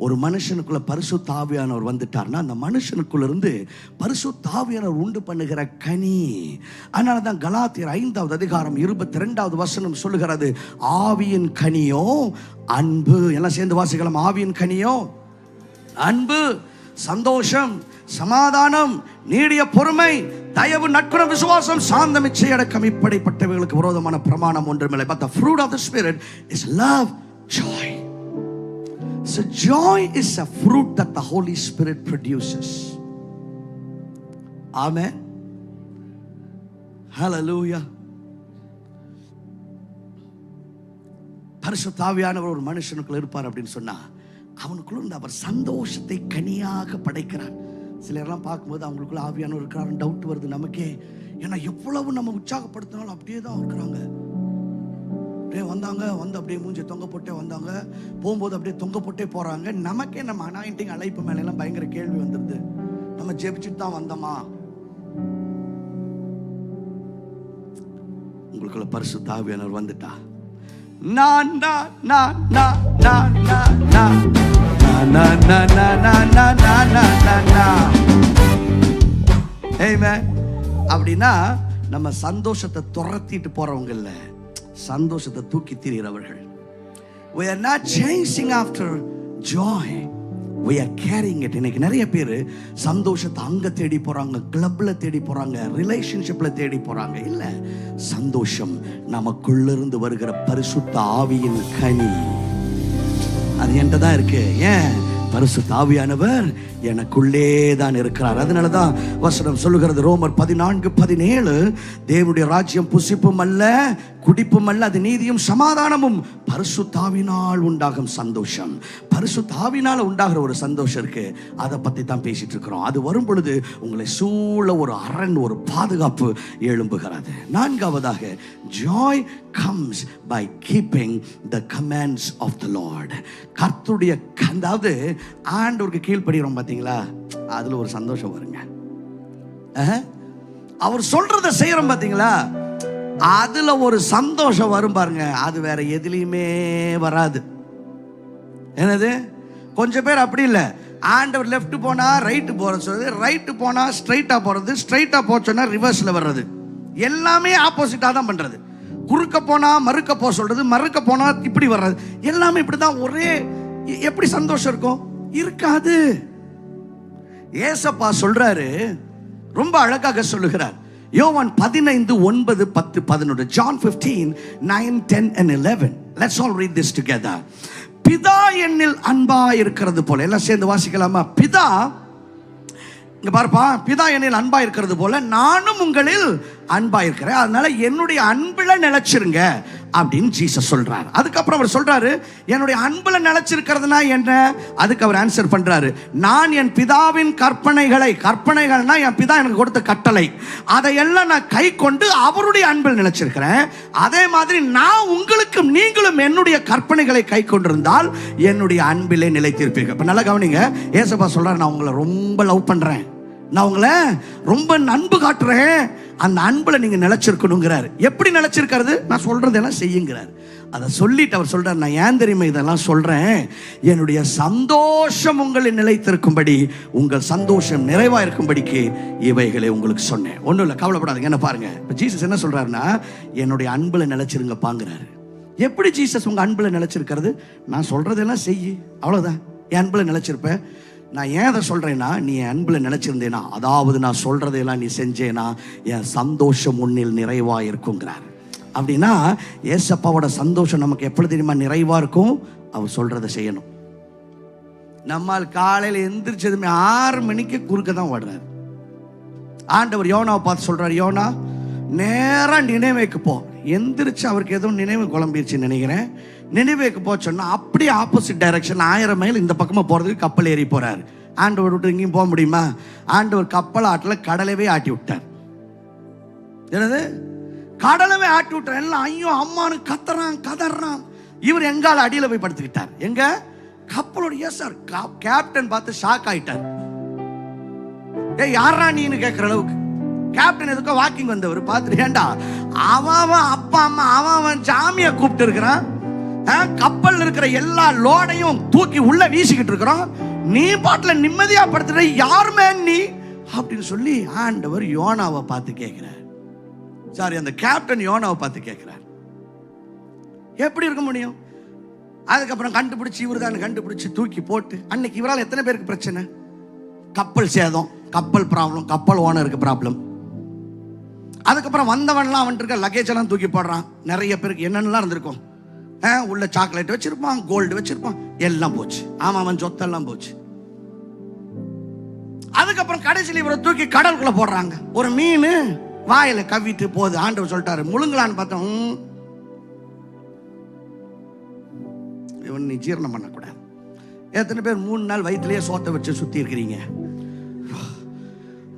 ஒரு மனுஷனுக்குள்ள பரிசுத்த ஆவியானவர் வந்துட்டார்னா அந்த மனுஷனுக்குள்ள இருந்து பரிசுத்த ஆவியானவர் உண்டு பண்ணுகிற கனி. அதனாலதான் கலாத்தியர் 5வது அதிகாரம் 22வது வசனம் சொல்லுகிறது, ஆவியின் கனியோ அன்பு. எல்லாம் சேர்ந்து வாசிக்கலாம். ஆவியின் கனியோ அன்பு, சந்தோஷம், சமாதானம், நீடிய பொறுமை, தயவு, நற்குணம், விசுவாசம், சாந்தம், இச்சையடக்கம், இப்படிப்பட்டவைகளுக்கு விரோதமான பிரமாணம் ஒன்றுமில்லை. But the fruit of the Spirit is love, joy. So joy is a fruit that the Holy Spirit produces. Amen. Hallelujah. பரிசுத்த ஆவியானவர் ஒரு மனுஷனுக்குள்ள இருப்பார் அப்படின்னு சொன்னா, அவனுக்குள்ள இருந்து அவர் சந்தோஷத்தை கனியாக படைக்கிறார். சிலர்லாம் பார்க்கும்போது அவங்களுக்குள்ள ஆவியானவர் இருக்கிறாரு டவுட் வருது நமக்கே. ஏன்னா எவ்வளவு நம்ம உற்சாகப்படுத்தினாலும் அப்படியே தான் இருக்கிறாங்க. அப்படியே வந்தாங்க, வந்து அப்படியே மூஞ்சி தொங்க போட்டே வந்தாங்க, போகும்போது அப்படியே தொங்க போட்டே போறாங்க. நமக்கே நம்ம அனாயிண்டிங் அழைப்பு மேல எல்லாம் பயங்கர கேள்வி வந்துருது. நம்ம ஜெபிச்சுட்டு தான் வந்தோமா? உங்களுக்குள்ள பரிசுத்த ஆவியானவர் வந்துட்டா, நான் நான் நான் நான் நான் நான் நான் அப்படின்னா நம்ம சந்தோஷத்தை துரத்திட்டு போறவங்க இல்ல, சந்தோஷத்தை தூக்கி திரிகிறவர்கள். We are not chasing after joy, we are carrying it. இன்னைக்கு நிறைய பேர் சந்தோஷத்தை அங்க தேடி போறாங்க, கிளப்ல தேடி போறாங்க, ரிலேஷன்ஷிப்ல தேடி போறாங்க. இல்ல, சந்தோஷம் நமக்குள்ள இருந்து வருகிற பரிசுத்த ஆவியின் கனி. அது என்கிட்ட தான் இருக்கு. ஏன்? பரிசுத்த ஆவியானவர் எனக்குள்ளே தான் இருக்கிறார். அதனாலதான் வசனம் சொல்லுகிறது, ரோமர் 14:17, தேவனுடைய ராஜ்யம் புசிப்பும் அல்ல குடிப்பும் அல்ல, அது நீதியும் சமாதானமும் பரிசுத்த ஆவியினால் உண்டாகும் சந்தோஷம். பரிசுத்த ஆவியினால் உண்டாகிற ஒரு சந்தோஷம் இருக்கு, அதை பத்தி தான் பேசிட்டு இருக்கிறோம். அது வரும் பொழுது உங்களை சூழ ஒரு அரண், ஒரு பாதுகாப்பு எழும்புகிறது. நான்காவதாக, joy comes by keeping the commands of the Lord. கர்த்தருடைய, அதாவது ஆண்டவருக்கு கீழ்ப்படிகிறோம் பாத்தீங்களா, அதுல ஒரு சந்தோஷம் வருங்க. அவர் சொல்றத செய்யறோம் பாத்தீங்களா, அதுல ஒரு சந்தோஷம் வரும் பாருங்க. அது வேற எதுலையுமே வராது. என்னது? கொஞ்சம் பேர் அப்படி இல்லை, ஆண்டவர் லெஃப்ட் போனா ரைட்டு போறது சொல்றது, ரைட்டு போனா ஸ்ட்ரைட்டா போறது, ஸ்ட்ரைட்டா போச்சோன்னா ரிவர்ஸ்ல வர்றது, எல்லாமே ஆப்போசிட்டா தான் பண்றது. குறுக்க போனா மறுக்க போக சொல்றது, மறுக்க போனா இப்படி வர்றது, எல்லாமே இப்படிதான். ஒரே எப்படி சந்தோஷம் இருக்கும்? இருக்காது. ஏசப்பா சொல்றாரு, ரொம்ப அழகாக சொல்லுகிறார். யோவான் 15:9-10-11. John 15:9, 10 and 11. Let's all read this together. பிதா என்னில் அன்பா இருக்கிறது போல, எல்லாம் சேர்ந்து வாசிக்கலாமா? பிதா, இங்க பாருப்பா, பிதா என்னில் அன்பா இருக்கிறது போல நானும் உங்களில் அன்பா இருக்கிறேன், அதனால என்னுடைய அன்புல நிலைச்சிருங்க அப்படின்னு ஜீசஸ் சொல்றாரு. அதுக்கப்புறம் அவர் சொல்றாரு, என்னுடைய அன்புல நிலைச்சிருக்கிறதுனா என்ன? அதுக்கு அவர் ஆன்சர் பண்றாரு, நான் என் பிதாவின் கற்பனைகள்னா என் பிதா எனக்கு கொடுத்த கட்டளை, அதையெல்லாம் நான் கை கொண்டு அவருடைய அன்பில் நிலைச்சிருக்கிறேன். அதே மாதிரி நான் உங்களுக்கும் நீங்களும் என்னுடைய கற்பனைகளை கை கொண்டிருந்தால் என்னுடைய அன்பிலே நிலைத்திருப்பீர்கள். இப்ப நல்லா கவனிங்க, ஏசப்பா சொல்றாரு, நான் உங்களை ரொம்ப லவ் பண்றேன், நான் உங்களை ரொம்ப அன்பு காட்டுறேன், அந்த அன்புல நீங்க நிலைச்சிருக்கணுங்கிறாரு. எப்படி நிலைச்சிருக்கிறது? நான் சொல்றதெல்லாம் செய்யுங்கிறார். அதை சொல்லிட்டு அவர் சொல்றார், நான் ஏன் தெரியுமா இதெல்லாம் சொல்றேன்? என்னுடைய சந்தோஷம் உங்களில் நிலைத்திருக்கும்படி, உங்கள் சந்தோஷம் நிறைவா இருக்கும்படிக்கு இவைகளை உங்களுக்கு சொன்னேன். ஒன்றும் இல்லை, கவலைப்படாதீங்க. என்ன பாருங்க, இப்போ ஜீசஸ் என்ன சொல்றாருன்னா, என்னுடைய அன்புல நிலைச்சிருங்க பாங்கிறாரு. எப்படி ஜீசஸ் உங்க அன்புல நிலைச்சிருக்கிறது? நான் சொல்றதெல்லாம் செய்யு, அவ்வளவுதான், என் அன்புல நிலைச்சிருப்பேன். நான் ஏன் அதை சொல்றேன்னா, நீ என் அன்புல நிலைச்சிருந்தேனா, அதாவது நான் சொல்றதையெல்லாம் நீ செஞ்சேனா, என் சந்தோஷம் உன்னில் நிறைவா இருக்குங்கிறார். அப்படின்னா ஏசப்பாவோட சந்தோஷம் நமக்கு எப்படி தெரியுமா நிறைவா இருக்கும்? அவர் சொல்றதை செய்யணும். நம்மால் காலையில் எந்திரிச்சதுமே 6 மணிக்கு குறுக்க தான் ஓடுறாரு. ஆண்டவர் யோனாவை பார்த்து சொல்றாரு, யோனா நேரா நினைவேக்கு போ. எந்திரிச்சு அவருக்கு ஏதோ நினைவு குழம்பிடுச்சு நினைக்கிறேன். நினைவேக்கு போ சொன்னா அப்படியே ஆப்போசிட் டைரக்ஷன் 1000 மைல் இந்த பக்கமா போறதுக்கு கப்பல் ஏறி போறாரு. ஆண்டவர் விட்டு எங்கேயும் போக முடியுமா? ஆண்டவர் கப்பல் ஆட்டில கடலவே ஆட்டி விட்டார். என்னது? கடலவே ஆட்டி விட்டார். எல்லாம் ஐயோ அம்மானு கதறான். இவர் எங்கால அடியில போய் படுத்துக்கிட்டார். எங்க? கப்பலோட. Yes sir. கேப்டன் பார்த்து ஷாக் ஆயிட்டார். யாரா நீன்னு கேட்கிற அளவுக்கு. கேப்டன் எதுக்கோ வாக்கிங் வந்தவர் பார்த்துட்டு, ஏண்டா அவன் அப்பா அம்மா அவன் ஜாமிய கூப்பிட்டு இருக்கிறான், கப்பல் இருக்கிற எல்லா லோடையும் தூக்கி உள்ள வீசிக்கிட்டு இருக்கிறோம், நீ பாட்டுல நிம்மதியா படுத்துற, யாருமே நீ அப்படின்னு சொல்லி ஆண்டவர் யோனாவை பார்த்து கேட்கிறார். சாரி, அந்த கேப்டன் யோனாவை பார்த்து கேட்கிறார், எப்படி இருக்க முடியும்? அதுக்கப்புறம் கண்டுபிடிச்சு இவர் தான் கண்டுபிடிச்சு தூக்கி போட்டு, அன்னைக்கு இவரால் எத்தனை பேருக்கு பிரச்சனை? கப்பல் சேதம், கப்பல் ப்ராப்ளம், கப்பல் ஓனருக்கு ப்ராப்ளம். அதுக்கப்புறம் வந்தவன்லாம் அவன் இருக்க லக்கேஜ் எல்லாம் தூக்கி போடுறான். நிறைய பேருக்கு என்னென்னலாம் இருந்திருக்கும், உள்ள சாக்லேட் வச்சிருப்பான், கோல்டு வச்சிருப்பான், எல்லாம் போச்சு. ஆமா, அவன் சொத்தெல்லாம் போச்சு. அதுக்கப்புறம் கடைசியில் இவரை தூக்கி கடலுக்குள்ள போடுறாங்க. ஒரு மீன் வாயில கவிட்டு போகுது. ஆண்டவர் சொல்லிட்டாரு, முழுங்கலான்னு பார்த்தோம், இவன் நீ ஜீரணம் பண்ணக்கூடாது. எத்தனை பேர் 3 நாள் வயிற்றுலயே சோத்தை வச்சு சுத்தி இருக்கிறீங்க?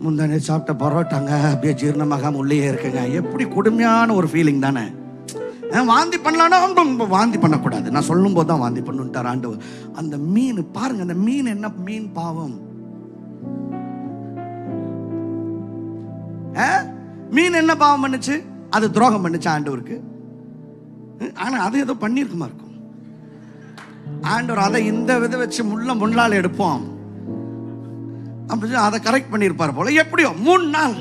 முந்தானே சாப்பிட்ட பரோட்டாங்க அப்படியே ஜீரணமாகாம உள்ளே இருக்குங்க. எப்படி கொடுமையான ஒரு ஃபீலிங் தானே. வாந்தி பண்ணலான்னா வாந்தி பண்ணக்கூடாது, நான் சொல்லும் போது தான் வாந்தி பண்ணுட்டார் ஆண்டவர். அந்த மீன் பாருங்க, அந்த மீன் என்ன மீன் பாவம்? மீன் என்ன பாவம் பண்ணுச்சு? அது துரோகம் பண்ணுச்சு ஆண்டவருக்கு. ஆனா அது ஏதோ பண்ணிருக்குமா இருக்கும். ஆண்டவர் அதை இந்த வித வச்சு முள்ளால் எடுப்போம் அப்படி அதை கரெக்ட் பண்ணியிருப்பார் போல. எப்படியோ 3 நாள்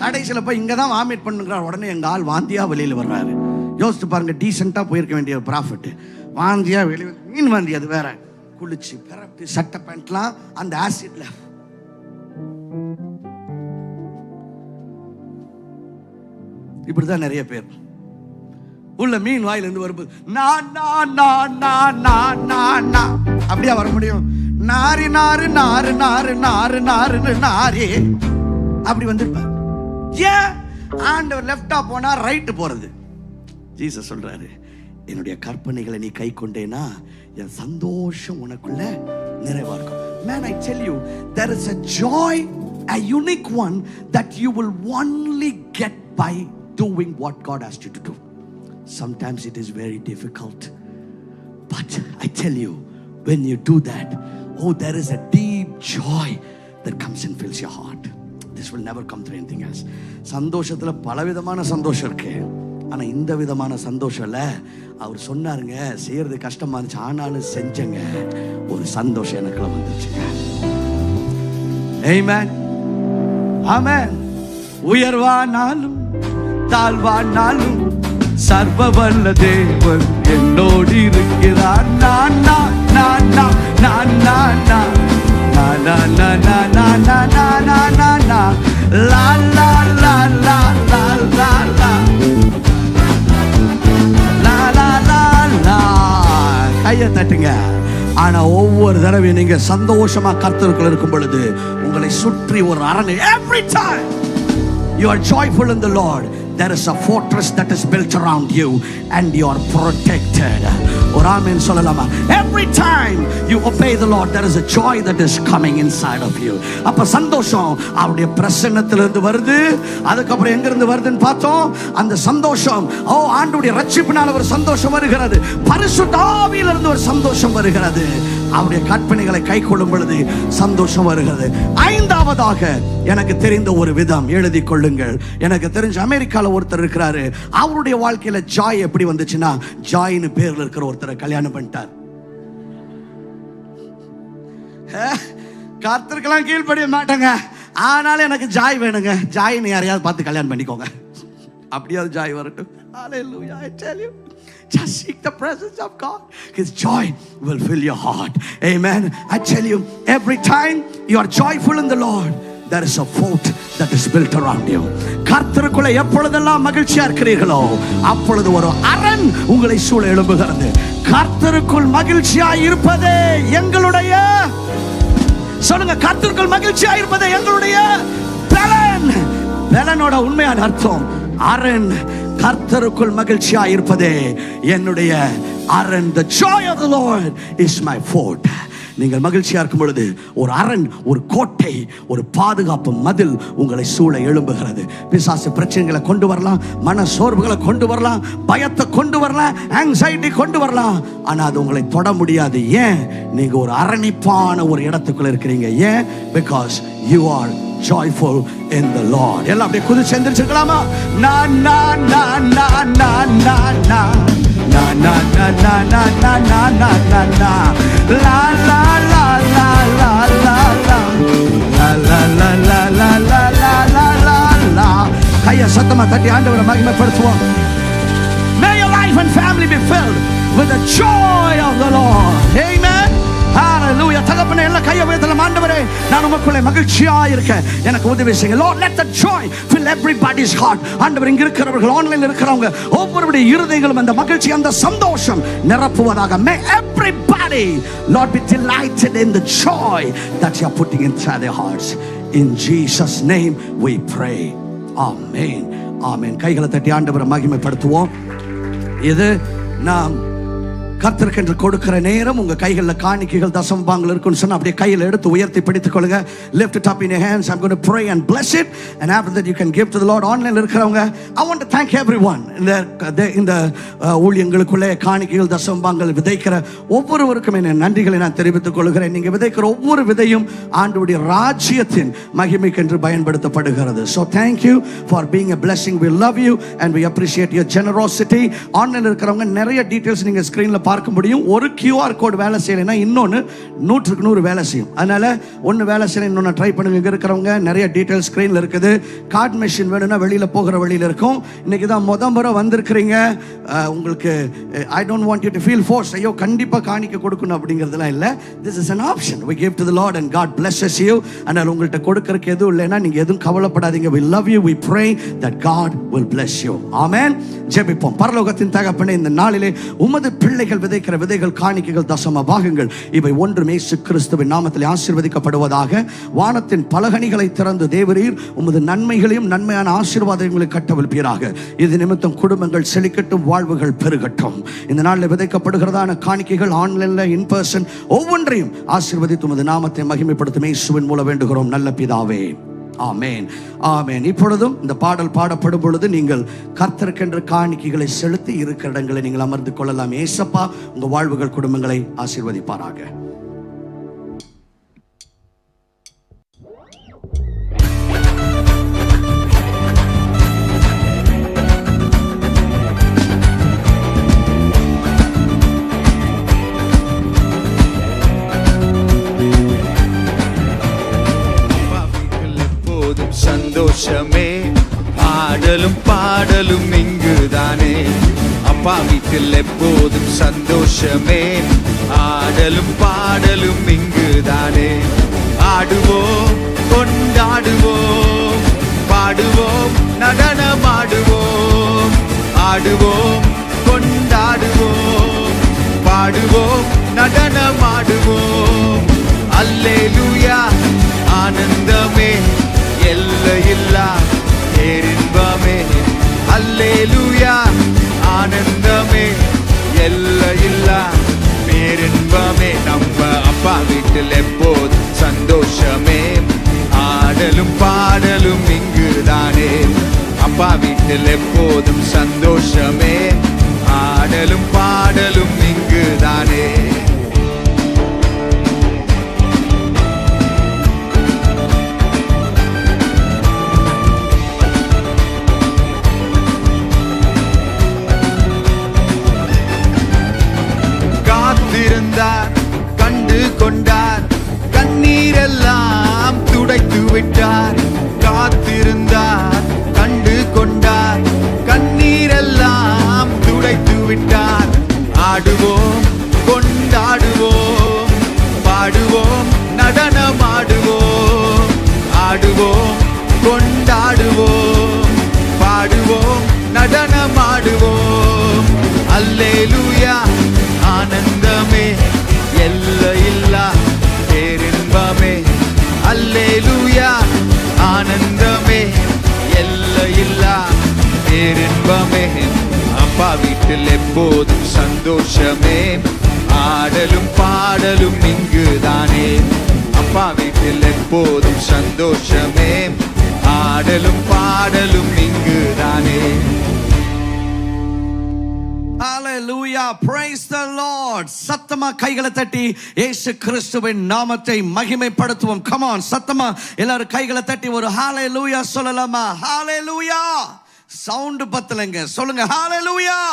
கடைசியில் போய் இங்கே தான் வாமிட் பண்ணுங்கிறார். உடனே எங்கள் ஆள் வாந்தியா வெளியில் வர்றாரு. யோசித்து பாருங்க, டீசெண்டாக போயிருக்க வேண்டிய ஒரு ப்ராஃபிட் வாந்தியா வெளியே, மீன் வாந்தி அது வேற, குளிச்சு பிறப்பு சட்டை பேண்ட்லாம் அந்த ஆசிட்ல. இப்படிதான் நிறைய பேர் உள்ள மீன் வாயிலிருந்து வரும்போது அப்படியா வர முடியும்? நாரி நாறு நாறு நாறு நாறு நாறு நாரே அப்படி வந்திருப்பார். ஏன்? ஆண்டவர் லெஃப்டா போனா ரைட்டு போறது. ஜீசஸ் சொல்றாரு, என்னுடைய கற்பனைகளை நீ கை கொண்டேனா என் சந்தோஷம் உனக்குள்ள நிறைவா இருக்கும். Man, I tell you, there is a joy, a unique one that you will only get by doing what God asked you to do. Sometimes it is very difficult, but I tell you, when you do that, oh, there is a deep joy that comes and fills your heart. This will never come through anything else. சந்தோஷத்துல பலவிதமான சந்தோஷம் இருக்கு. ஆனா இந்த விதமான சந்தோஷம் இல்ல. அவர் சொன்னாருங்க, செய்யறது கஷ்டமா இருந்துச்சு, ஆனாலும் செஞ்சங்க, ஒரு சந்தோஷம் எனக்குள்ள வந்துச்சுங்க. ஆமென், ஆமென். உயர்வானாலும் தாழ்வானாலும் சர்வ வல்ல தேவன் என்னோடு இருக்கிறார். நான் நான் நான் நான் நான் நான் நான் na na na na na na na na na la la la la la la la la la la la. கையை தட்டுங்க. ஆனா ஒவ்வொரு தடவையும் நீங்க சந்தோஷமா கர்த்தருக்குள்ள இருக்கும் பொழுது உங்களை சுற்றி ஒரு அரணை. Every time you are joyful in the Lord, there is a fortress that is built around you and you are protected. Or amen சொல்லலாமா? Every time you obey the Lord, there is a joy that is coming inside of you. அப்ப சந்தோஷம் அவருடைய பிரசன்னத்திலிருந்து வருது. அதுக்கப்புறம் எங்க இருந்து வருதுன்னு பார்த்தோம். அந்த சந்தோஷம் ஆண்டவருடைய ரட்சிப்பினால் ஒரு சந்தோஷம் வருகிறது. பரிசுத்த ஆவியிலிருந்து ஒரு சந்தோஷம் வருகிறது. அவருடைய கற்பனைகளை கைக்கொள்ளும் பொழுது சந்தோஷம் வருகிறது. ஐந்தாவதாக எனக்கு தெரிந்த ஒரு விதம் எழுதி கொள்ளுங்கள். எனக்கு தெரிஞ்ச அமெரிக்கால ஒருத்தர் இருக்கிறாரு. அவருடைய வாழ்க்கையில ஜாய் எப்படி வந்துச்சுன்னா, ஜாயின்னு பேர்ல இருக்கிற ஒருத்தரை கல்யாணம் பண்ணிட்டார். கர்த்தருக்கெல்லாம் கீழ்ப்படிய மாட்டாங்க, ஆனாலும் எனக்கு ஜாய் வேணுங்க. ஜாயின்னு யாரையாவது பார்த்து கல்யாணம் பண்ணிக்கோங்க. அப்படியாவது ஜாய் வரட்டும். Hallelujah, I tell you. Just seek the presence of God. His joy will fill your heart. Amen. I tell you, every time you are joyful in the Lord, there is a fort that is built around you. கர்த்தருக்குள்ள எப்பொழுதெல்லாம் மகிழ்ச்சியா இருக்கிறீர்களோ அப்பொழுது ஒரு அரண் உங்களை சூழ எழும்புகிறது. கர்த்தருக்குள் மகிழ்ச்சியா இருப்பதே எங்களுடைய, சொல்லுங்க, கர்த்தருக்குள் மகிழ்ச்சியா இருப்பதே எங்களுடைய பலன். பலனோட உண்மையான அர்த்தம் அரண். கர்த்தருக்குள் மகிழ்ச்சியா இருப்பதே என்னுடைய அரண். The joy of the Lord is my fort. நீங்கள் மகிழ்ச்சியா இருக்கும் பொழுது ஒரு அரண், ஒரு கோட்டை, ஒரு பாதுகாப்பு மதில் உங்களை சூழ எழும்புகிறது. பிசாசு பிரச்சனைகளை கொண்டு வரலாம், மன சோர்வுகளை கொண்டு வரலாம், பயத்தை கொண்டு வரலாம், ஆங்ஸைட்டி கொண்டு வரலாம். ஆனா அது உங்களை தொட முடியாது. ஏன்? நீங்க ஒரு அரணிப்பான ஒரு இடத்துக்குள்ள இருக்கிறீங்க. ஏன்? Because you are joyful in the Lord. எல்லாம் அப்படியே குதிச்சு எந்திரிச்சிருக்கலாமா? na na na na na na na na na na na na na na na na na la la la la la la la la la la la la la la la la la. கையை சத்தமா தட்டி ஆண்டவரை மகிமைப்படுத்துவோம். May your life and family be filled with the joy of the Lord. Amen. Hallelujah. தகப்பனே, எல்லா கையை உயர்த்தலாம். ஆண்டவரே, நான் உமக்குள்ளே மகிழ்ச்சியா இருக்கேன், எனக்கு உதவி செய்யுங்க. Lord, let the joy fill everybody's heart. ஆண்டவரே, இங்க இருக்கிறவர்கள், ஆன்லைன்ல இருக்கிறவங்க ஒவ்வொருவருடைய இருதயங்களும் அந்த மகிழ்ச்சி, அந்த சந்தோஷம் நிரப்புவதாக. May everybody, Lord, be delighted in the joy that you are putting inside their hearts. In Jesus' name we pray. Amen. Amen. கைகளை தட்டி ஆண்டவரை மகிமைப்படுத்துவோம். இது நாம் கர்த்தருக்கு கொடுக்கிற நேரம். உங்க கைகளில் காணிக்கைகள் தசமபாகங்கள் இருக்குன்னு சொன்னா அப்படியே கையில் எடுத்து உயர்த்தி பிடித்துக் கொள்ளுங்க. Lift it up in your hands. I'm going to pray and bless it, and after that you can give to the Lord. ஆன்லைன்ல இருக்கிறவங்க, I want to thank everyone இந்த ஊழியங்களுக்குள்ளே காணிக்கைகள் தசமபாகங்கள் விதைக்கிற ஒவ்வொருவருக்கும் என் நன்றிகளை நான் தெரிவித்துக் கொள்கிறேன். நீங்க விதைக்கிற ஒவ்வொரு விதையும் ஆண்டவருடைய ராஜ்யத்தின் மகிமைக்கென்று பயன்படுத்தப்படுகிறது. So thank you for being a blessing. We love you and we appreciate your generosity. ஆன்லைன்ல இருக்கிறவங்க நிறைய டீடைல்ஸ் நீங்க ஸ்கிரீன்ல பார்க்க முடியும். ஒரு QR கோட் வேலை செய்யலைன்னா இன்னொன்று 100க்கு 100 வேலை செய்யும். அதனால ஒன்று வேலை செய்யணும், இன்னொன்று ட்ரை பண்ணுங்க. இங்கே இருக்கிறவங்க நிறைய டீட்டெயில்ஸ் ஸ்க்ரீனில் இருக்குது. கார்டு மெஷின் வேணும்னா வெளியில் போகிற வழியில் இருக்கும். இன்னைக்கு தான் முறை வந்திருக்கிறீங்க. உங்களுக்கு I don't want you to feel force, ஐயோ கண்டிப்பாக காணிக்க கொடுக்கணும் அப்படிங்கிறதுலாம் இல்லை. This is an option. We give to the Lord and God blesses you. அதனால் உங்கள்கிட்ட கொடுக்கறதுக்கு எதுவும் இல்லைன்னா நீங்கள் எதுவும் கவலைப்படாதீங்க. We love you. We pray that God will bless you. Amen. ஜெபிப்போம். பரலோகத்தின் தகப்பனே, இந்த நாளிலே உமது பிள்ளைகள் விதைக்கிற விதைகள், காணிக்கைகள், தசம பாகங்கள் இவை ஒன்றும் இயேசு கிறிஸ்துவின் நாமத்தில் ஆசீர்வதிக்கப்படுவதாக. வானத்தின் பலகணிகளை திறந்து தேவரீர் உமது நன்மைகளையும் நன்மையான ஆசீர்வாதங்களை கட்டவிழ்ப்பீராக. இது நிமித்தம் குடும்பங்கள் செழிக்கட்டும், வாழ்வுகள் பெருகட்டும். இந்த நாளில் விதைக்கப்படுகிறதான காணிக்கைகள் ஆன்லைன்ல, இன் பர்சன் ஒவ்வொன்றையும் ஆசீர்வதித்து உமது நாமத்தை மகிமைப்படுத்தும் இயேசுவின் மூலம் வேண்டுகிறோம் நல்ல பிதாவே. ஆமென். ஆமென். இப்பொழுதும் இந்த பாடல் பாடப்படும் பொழுது நீங்கள் கர்த்தருக்கென்று காணிக்கைகளை செலுத்தி இருக்கிற இடங்களை நீங்கள் அமர்ந்து கொள்ளலாம். ஏசப்பா உங்க வாழ்வுகள், குடும்பங்களை ஆசீர்வதிப்பாராக. சந்தோஷமே, ஆடலும் பாடலும் இங்குதானே. அப்பா வீட்டில் எப்போதும் சந்தோஷமே, ஆடலும் பாடலும் இங்குதானே. ஆடுவோம் கொண்டாடுவோம், பாடுவோம் நடனமாடுவோம். ஆடுவோம் கொண்டாடுவோம், பாடுவோம் நடனமாடுவோம். அல்லேலூயா ஆனந்தமே, எல்லையில்லா பேரின்பமே. அல்லேலூயா ஆனந்தமே, எல்லையில்லா பேரின்பமே. நம்ம அப்பா வீட்டில் எப்போதும் சந்தோஷமே, ஆடலும் பாடலும் இங்குதானே. அப்பா வீட்டில் எப்போதும் சந்தோஷமே, ஆடலும் பாடலும் இங்குதானே. காத்திருந்தார், கண்டு கொண்டார், கண்ணீரெல்லாம் துடைத்து விட்டார். காத்திருந்தார், கண்டு கொண்டார், கண்ணீரெல்லாம் துடைத்து விட்டார். ஆடுவோம் கொண்டாடுவோம், பாடுவோம் நடனமாடுவோம். ஆடுவோம் கொண்டாடுவோம், பாடுவோம் நடனமாடுவோம். அல்லேலூயா ஆனந்தமே, எல்லையில்லா பேரின்பமே. அல்லேலூயா ஆனந்தமே, எல்லையில்லா பேரின்பமே. அப்பா வீட்டில் எப்போதும் சந்தோஷமே, ஆடலும் பாடலும் இங்குதானே. அப்பா வீட்டில் எப்போதும் சந்தோஷமே, ஆடலும் பாடலும் இங்குதானே. Hallelujah, praise the Lord. சத்தமா கைகளை தட்டி இயேசு கிறிஸ்துவின் நாமத்தை மகிமைப்படுத்துவோம். come on, சத்தமா எல்லாரும் கைகளை தட்டி ஒரு ஹalleluya சொல்லலாமா? hallelujah. சவுண்ட் பத்தலங்க, சொல்லுங்க hallelujah.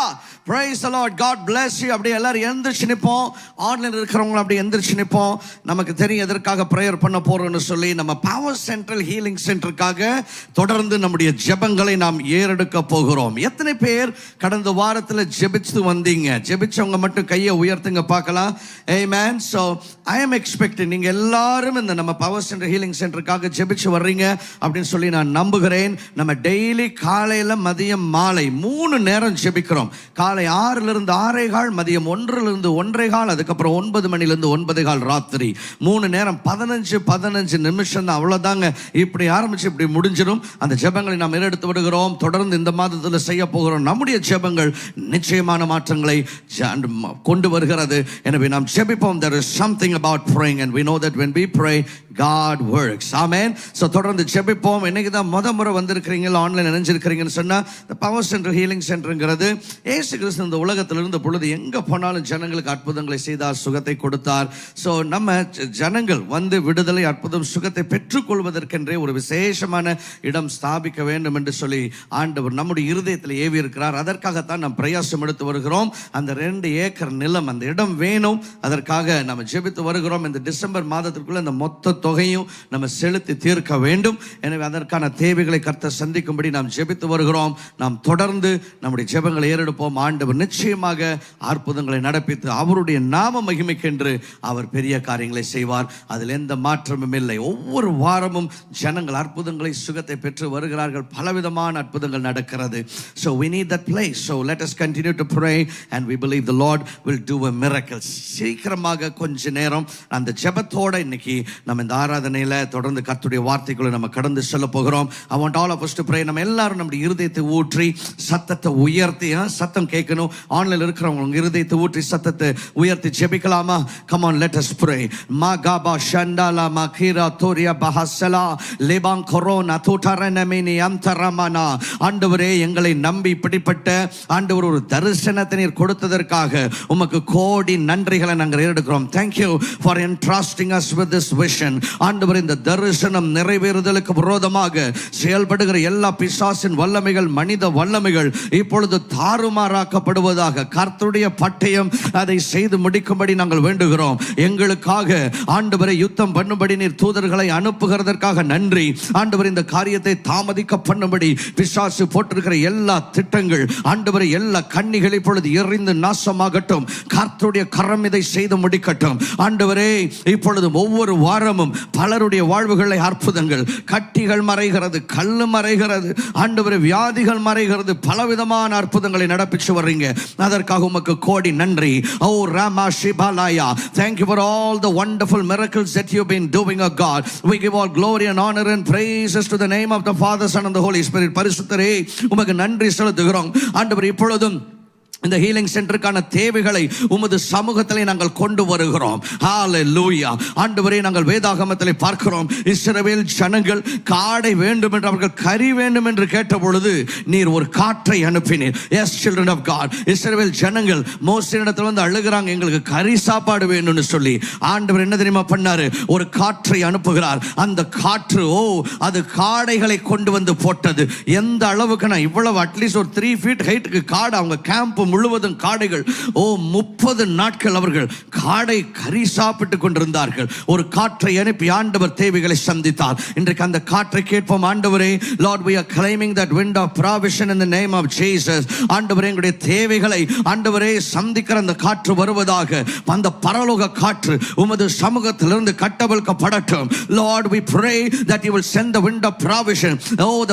praise the Lord, God bless you. அப்படியே எல்லாரும் எந்திரிச்சு நிப்போம். ஆன்லைன்ல இருக்கிறவங்க அப்படியே எந்திரிச்சு நிப்போம். நமக்கு தெரியும் எதற்காக பிரேயர் பண்ண போறோம்னு சொல்லி. நம்ம பவர் சென்ட்ரல் ஹீலிங் சென்டருக்காக தொடர்ந்து நம்முடைய ஜெபங்களை நாம் ஏறெடுக்க போகிறோம். எத்தனை பேர் கடந்த வாரத்தில் ஜெபிச்சு வந்தீங்க? ஜெபிச்சவங்க மட்டும் கையை உயர்த்துங்க பார்க்கலாம். Amen. So I am expecting நீங்க எல்லாரும் இந்த நம்ம பவர் சென்ட்ரல் ஹீலிங் சென்டருக்காக ஜெபிச்சு வர்றீங்க அப்படின்னு சொல்லி நான் நம்புகிறேன். நம்ம டெய்லி காலையில மதியம் மாலை 3 நேரம் ஜெபிக்கிறோம். காலை 6லிருந்து 6:15, மதியம் 1லிருந்து 1:15, அதுக்கப்புறம் 9 மணிலிருந்து 9:15 ராத்திரி 3 நேரம் 15 நிமிஷம் தான், அவ்வளவுதாங்க. இப்படி ஆரம்பிச்சு இப்படி முடிஞ்சிடும். அந்த ஜெபங்களை நாம் எடுத்து விடுகிறோம். தொடர்ந்து இந்த மாதத்தில் செய்ய போகிறோம். நம்முடைய ஜெபங்கள் நிச்சயமான மாற்றங்களை கொண்டு வருகிறது. எனவே நாம் ஜெபிப்போம். There is something about praying and we know that when we pray God works. Amen. So தொடர்ந்து ஜெபிப்போம். இன்னைக்கு தான் முறை வந்திருக்கிறீங்க, ஆன்லைன் இணைஞ்சிருக்கிறீங்கன்னு சொன்னா இந்த பவர் சென்டர் ஹீலிங் சென்டர்ங்கிறது இயேசு கிறிஸ்து இந்த உலகத்தில் இருந்த பொழுது எங்க போனாலும் ஜனங்களுக்கு அற்புதங்களை செய்தார், சுகத்தை கொடுத்தார். ஸோ நம்ம ஜனங்கள் வந்து விடுதலை, அற்புதம், சுகத்தை பெற்றுக்கொள்வதற்கென்றே ஒரு விசேஷமான இடம் ஸ்தாபிக்க வேண்டும் என்று சொல்லி ஆண்டவர் நம்முடைய இருதயத்தில் ஏவி இருக்கிறார். அதற்காகத்தான் நாம் பிரயாசம் எடுத்து வருகிறோம். அந்த 2 ஏக்கர் நிலம், அந்த இடம் வேணும். அதற்காக நம்ம ஜெபித்து வருகிறோம். இந்த டிசம்பர் மாதத்திற்குள்ள இந்த மொத்த தொகையும் நம்ம செலுத்தி தீர்க்க வேண்டும். எனவே அதற்கான தேவைகளை கர்த்தர் சந்திக்கும்படி நாம் ஜெபித்து வருகிறோம். நாம் தொடர்ந்து நம்முடைய ஜெபங்களை ஏறெடுப்போம். ஆண்டவர் நிச்சயமாக அற்புதங்களை நடப்பித்து அவருடைய நாம மகிமைக்கென்று அவர் பெரிய காரியங்களை செய்வார். அதில் எந்த மாற்றமும் இல்லை. ஒவ்வொரு வாரமும் ஜனங்கள் அற்புதங்களை, சுகத்தை பெற்று வருகிறார்கள். பலவிதமான அற்புதங்கள் நடக்கிறது. So we need that place. So let us continue to pray and we believe the Lord will do a miracle. சீக்கிரமாக கொஞ்ச நேரம் அந்த ஜெபத்தோட இன்னைக்கு நம்ம இந்த ஆராதனையில தொடர்ந்து கர்த்தருடைய வார்த்தைக்குள்ள நம்ம கடந்து செல்ல போகிறோம். I want all of us to pray. நம்ம எல்லாரும் நம்முடைய இருதயத்தை ஊற்றி சத்தத்தை உயர்த்தி, சத்தம் கேட்கணும். ஆன்லைன்ல இருக்கிறவங்க உங்க இருதயத்தை ஊற்றி சத்தத்தை உயர்த்தி ஜெபிக்கலாமா? Come on, let us pray. Magaba shandala makira toria bahasala leban corona totaranamini amtaramana. ஆண்டவரே, எங்களை நம்பி இப்படிப்பட்ட ஆண்டவர் ஒரு தரிசனத்தை நீர் கொடுத்ததற்காக உமக்கு கோடி நன்றிகளை நாங்கள் ஏறெடுக்கிறோம். Thank you for entrusting us with this vision. ஆண்டவர், இந்த தரிசனம் நிறைவேறுதலுக்கு விரோதமாக செயல்படுகிற எல்லா பிசாசின் வல்லமைகள், மனித வல்லமைகள் இப்பொழுது தாறுமாறாக உண்டாக்கப்படுவதாக. கர்த்தருடைய பட்டயம் அதை செய்து முடிக்கும்படி நாங்கள் வேண்டுகிறோம். எங்களுக்காக ஆண்டவரை யுத்தம் பண்ணும்படி நீர் தூதர்களை அனுப்புகிறதற்காக நன்றி. ஆண்டவர் இந்த காரியத்தை தாமதிக்க பண்ணும்படி பிசாசு போட்டிருக்கிற எல்லா திட்டங்கள் ஆண்டவரை எல்லா கண்ணிகளை இப்பொழுது எறிந்து நாசமாகட்டும். கர்த்தருடைய கரம் இதை செய்து முடிக்கட்டும். ஆண்டவரே, இப்பொழுது ஒவ்வொரு வாரமும் பலருடைய வாழ்வுகளை அற்புதங்கள், கட்டிகள் மறைகிறது, கல்லு மறைகிறது, ஆண்டவரே வியாதிகள் மறைகிறது, பலவிதமான அற்புதங்களை நடப்பிச்சு வர்றீங்க. அதற்காக உமக்கு கோடி நன்றி. ஓ Rama ஷிபாலாயா, thank you for all the wonderful miracles that you've been doing, oh God. We give all glory and honor and praises to the name of the Father, Son and the Holy Spirit. பரிசுத்தரே, உமக்கு நன்றி செலுத்துகிறோம். ஆண்டவரே, இப்பொழுதும் இந்த healing சென்டருக்கான தேவைகளை உமது சமூகத்திலே நாங்கள் கொண்டு வருகிறோம். ஹalleluya. ஆண்டவரே, நாங்கள் வேதாகமத்திலே பார்க்கிறோம், இஸ்ரவேல் ஜனங்கள் காடை வேண்டும் என்று, அவர்கள் கறி வேண்டும் என்று கேட்ட பொழுது நீர் ஒரு காற்றை அனுப்பினீர். எஸ் children of God, இஸ்ரவேல் ஜனங்கள் மோசேயிடத்தில் வந்து அழுகிறாங்க, எங்களுக்கு கறி சாப்பாடு வேணும்னு சொல்லி. ஆண்டவர் என்ன தெரியுமா பண்ணாரு? ஒரு காற்றை அனுப்புகிறார். அந்த காற்று அது காடைகளை கொண்டு வந்து போட்டது. எந்த அளவுக்கு நான் இவ்வளவு அட்லீஸ்ட் ஒரு 3 feet ஹைட்டுக்கு காடை, அவங்க கேம்ப் முழுவதும் காடைகள். 30 நாட்கள் அவர்கள் காடை கறி சாப்பிட்டு கொண்டிருந்தார்கள். ஒரு காற்றை அனுப்பி ஆண்டவர் தேவைகளை சந்தித்தார். இன்றைக்கு அந்த காற்றை கேட்போம். ஆண்டவரே, Lord, we are claiming that wind of provision in the name of Jesus. ஆண்டவரே, எங்களுடைய தேவைகளை ஆண்டவரே சந்திக்கிற அந்த காற்று வருவதாக. அந்த பரலோக காற்று உமது சமூகத்திலிருந்து கட்டவிழ்க்கப்படட்டும். Lord, we pray that you will send the wind of provision.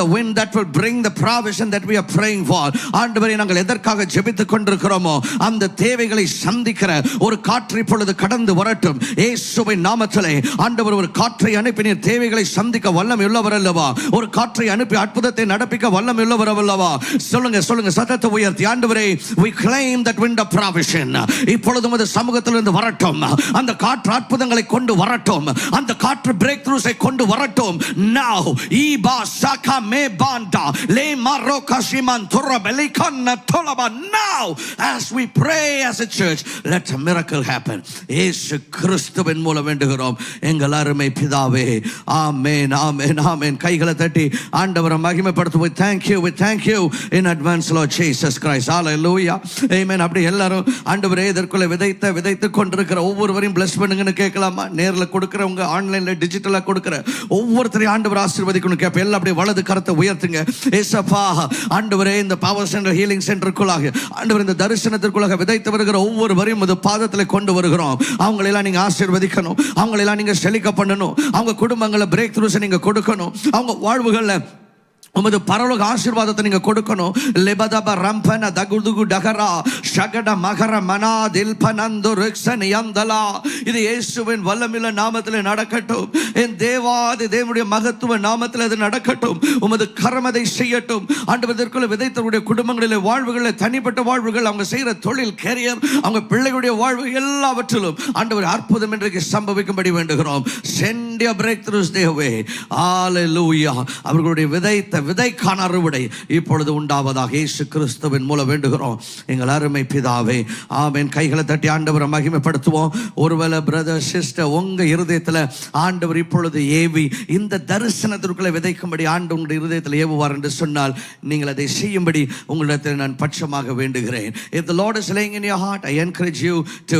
The wind that will bring the provision that we are praying for. ஆண்டவரே, நாங்கள் எதற்காக ஜெபித்து கொண்டிருக்கிறோமோ அந்த தேவைகளை சந்திக்கிற ஒரு காற்று இப்பொழுது கடந்து வரட்டும். இயேசுவின் நாமத்திலே ஆண்டவர் ஒரு காற்றை அனுப்பி நீர் தேவைகளை சந்திக்க வல்லமை உள்ளவர் அல்லவா? ஒரு காற்றை அனுப்பி அற்புதத்தை நடப்பிக்க வல்லமை உள்ளவர் அல்லவா? சொல்லுங்க சொல்லுங்க, சத்தத்தை உயர்த்தி. ஆண்டவரே, we claim that wind of provision இப்பொழுது உமது சமூகத்திலிருந்து வரட்டும். அந்த காற்று அற்புதங்களை கொண்டு வரட்டும். அந்த காற்று பிரேக் த்ரூஸை கொண்டு வரட்டும். now ஈபா சகா மே பாண்டா லே மாரோகா ஷிமான் துரபெலி கன்ன தொலபா. now as we pray as a church, let a miracle happen. இயேசு கிறிஸ்துவின் மூலம் வேண்டுகிறோம் எங்கள் அருமை பிதாவே. ஆமென், ஆமென், ஆமென். கைகளை தட்டி ஆண்டவரை மகிமைப்படுத்துவோம். we thank you in advance, Lord Jesus Christ. hallelujah, amen. அப்படி எல்லாரும் ஆண்டவரே இதற்குள்ள விதைத்து கொண்டிருக்கிற ஒவ்வொருவரையும் bless பண்ணுங்கன்னு கேட்கலாமா? நேர்ல கொடுக்கிறவங்க, ஆன்லைன்ல டிஜிட்டலா கொடுக்கிற ஒவ்வொருத்தரையும் ஆண்டவர் ஆசீர்வதிக்கணும் கேட்ப. எல்லாம் அப்படியே வலது கரத்தை உயர்த்துங்க. ஏசப்பா, ஆண்டவரே, இந்த பவர் சென்டர் ஹீலிங் சென்டருக்குள்ளாக ஆண்டவர் இந்த தரிசனத்திற்குள்ளாக விதைத்து வருகிற ஒவ்வொருவரையும் அது பாதத்தில் கொண்டு வருகிறோம். அவங்களெல்லாம் நீங்க ஆசீர்வதிக்கணும். அவங்களெல்லாம் நீங்க செழிக்க பண்ணணும். அவங்க குடும்பங்களை பிரேக் த்ரூஸ் நீங்க கொடுக்கணும். அவங்க வாழ்வுகளில் உமது பரலோக ஆசீர்வாதத்தை நீங்க கொடுக்கணும். லெபதப ரம்பன தகுதுகு டகரா ஷகட மகர மனா தில்பனந்து ரிக்ஸனியந்தலா. இது இயேசுவின் வல்லமையுள்ள நாமத்தில் நடக்கட்டும். என் தேவாதி தேவனுடைய மகத்துவ நாமத்தில் அது நடக்கட்டும். உமது கரம் அதை செய்யட்டும். ஆண்டவருக்குள்ள விதைத்தவருடைய குடும்பங்களிலே வாழ்வுகளில், தனிப்பட்ட வாழ்வுகள், அவங்க செய்கிற தொழில், கேரியர், அவங்க பிள்ளைகளுடைய வாழ்வு எல்லாவற்றிலும் ஆண்டவர் அற்புதம் இன்றைக்கு சம்பவிக்கும்படி வேண்டுகிறோம். Send your breakthroughs their way. Hallelujah. அவர்களுடைய விதைக்கான அறுவடை இப்பொழுது உண்டாவதாக இயேசு கிறிஸ்துவின் மூலம் வேண்டுகிறோம் எங்கள் அருமை பிதாவே. ஆமென். கைகளை தட்டி ஆண்டவரை மகிமைப்படுத்துவோம். ஒருவேளை பிரதர் சிஸ்டர் உங்க இருதயத்தில் ஆண்டவர் இப்பொழுது ஏவி இந்த தரிசனத்திற்குள்ள விதைக்கும்படி ஆண்டு உங்களுடைய இருதயத்தில் ஏவுவார் என்று சொன்னால் நீங்கள் அதை செய்யும்படி உங்களிடத்தில் நான் பட்சமாக வேண்டுகிறேன். If the Lord is laying in your heart, I encourage you to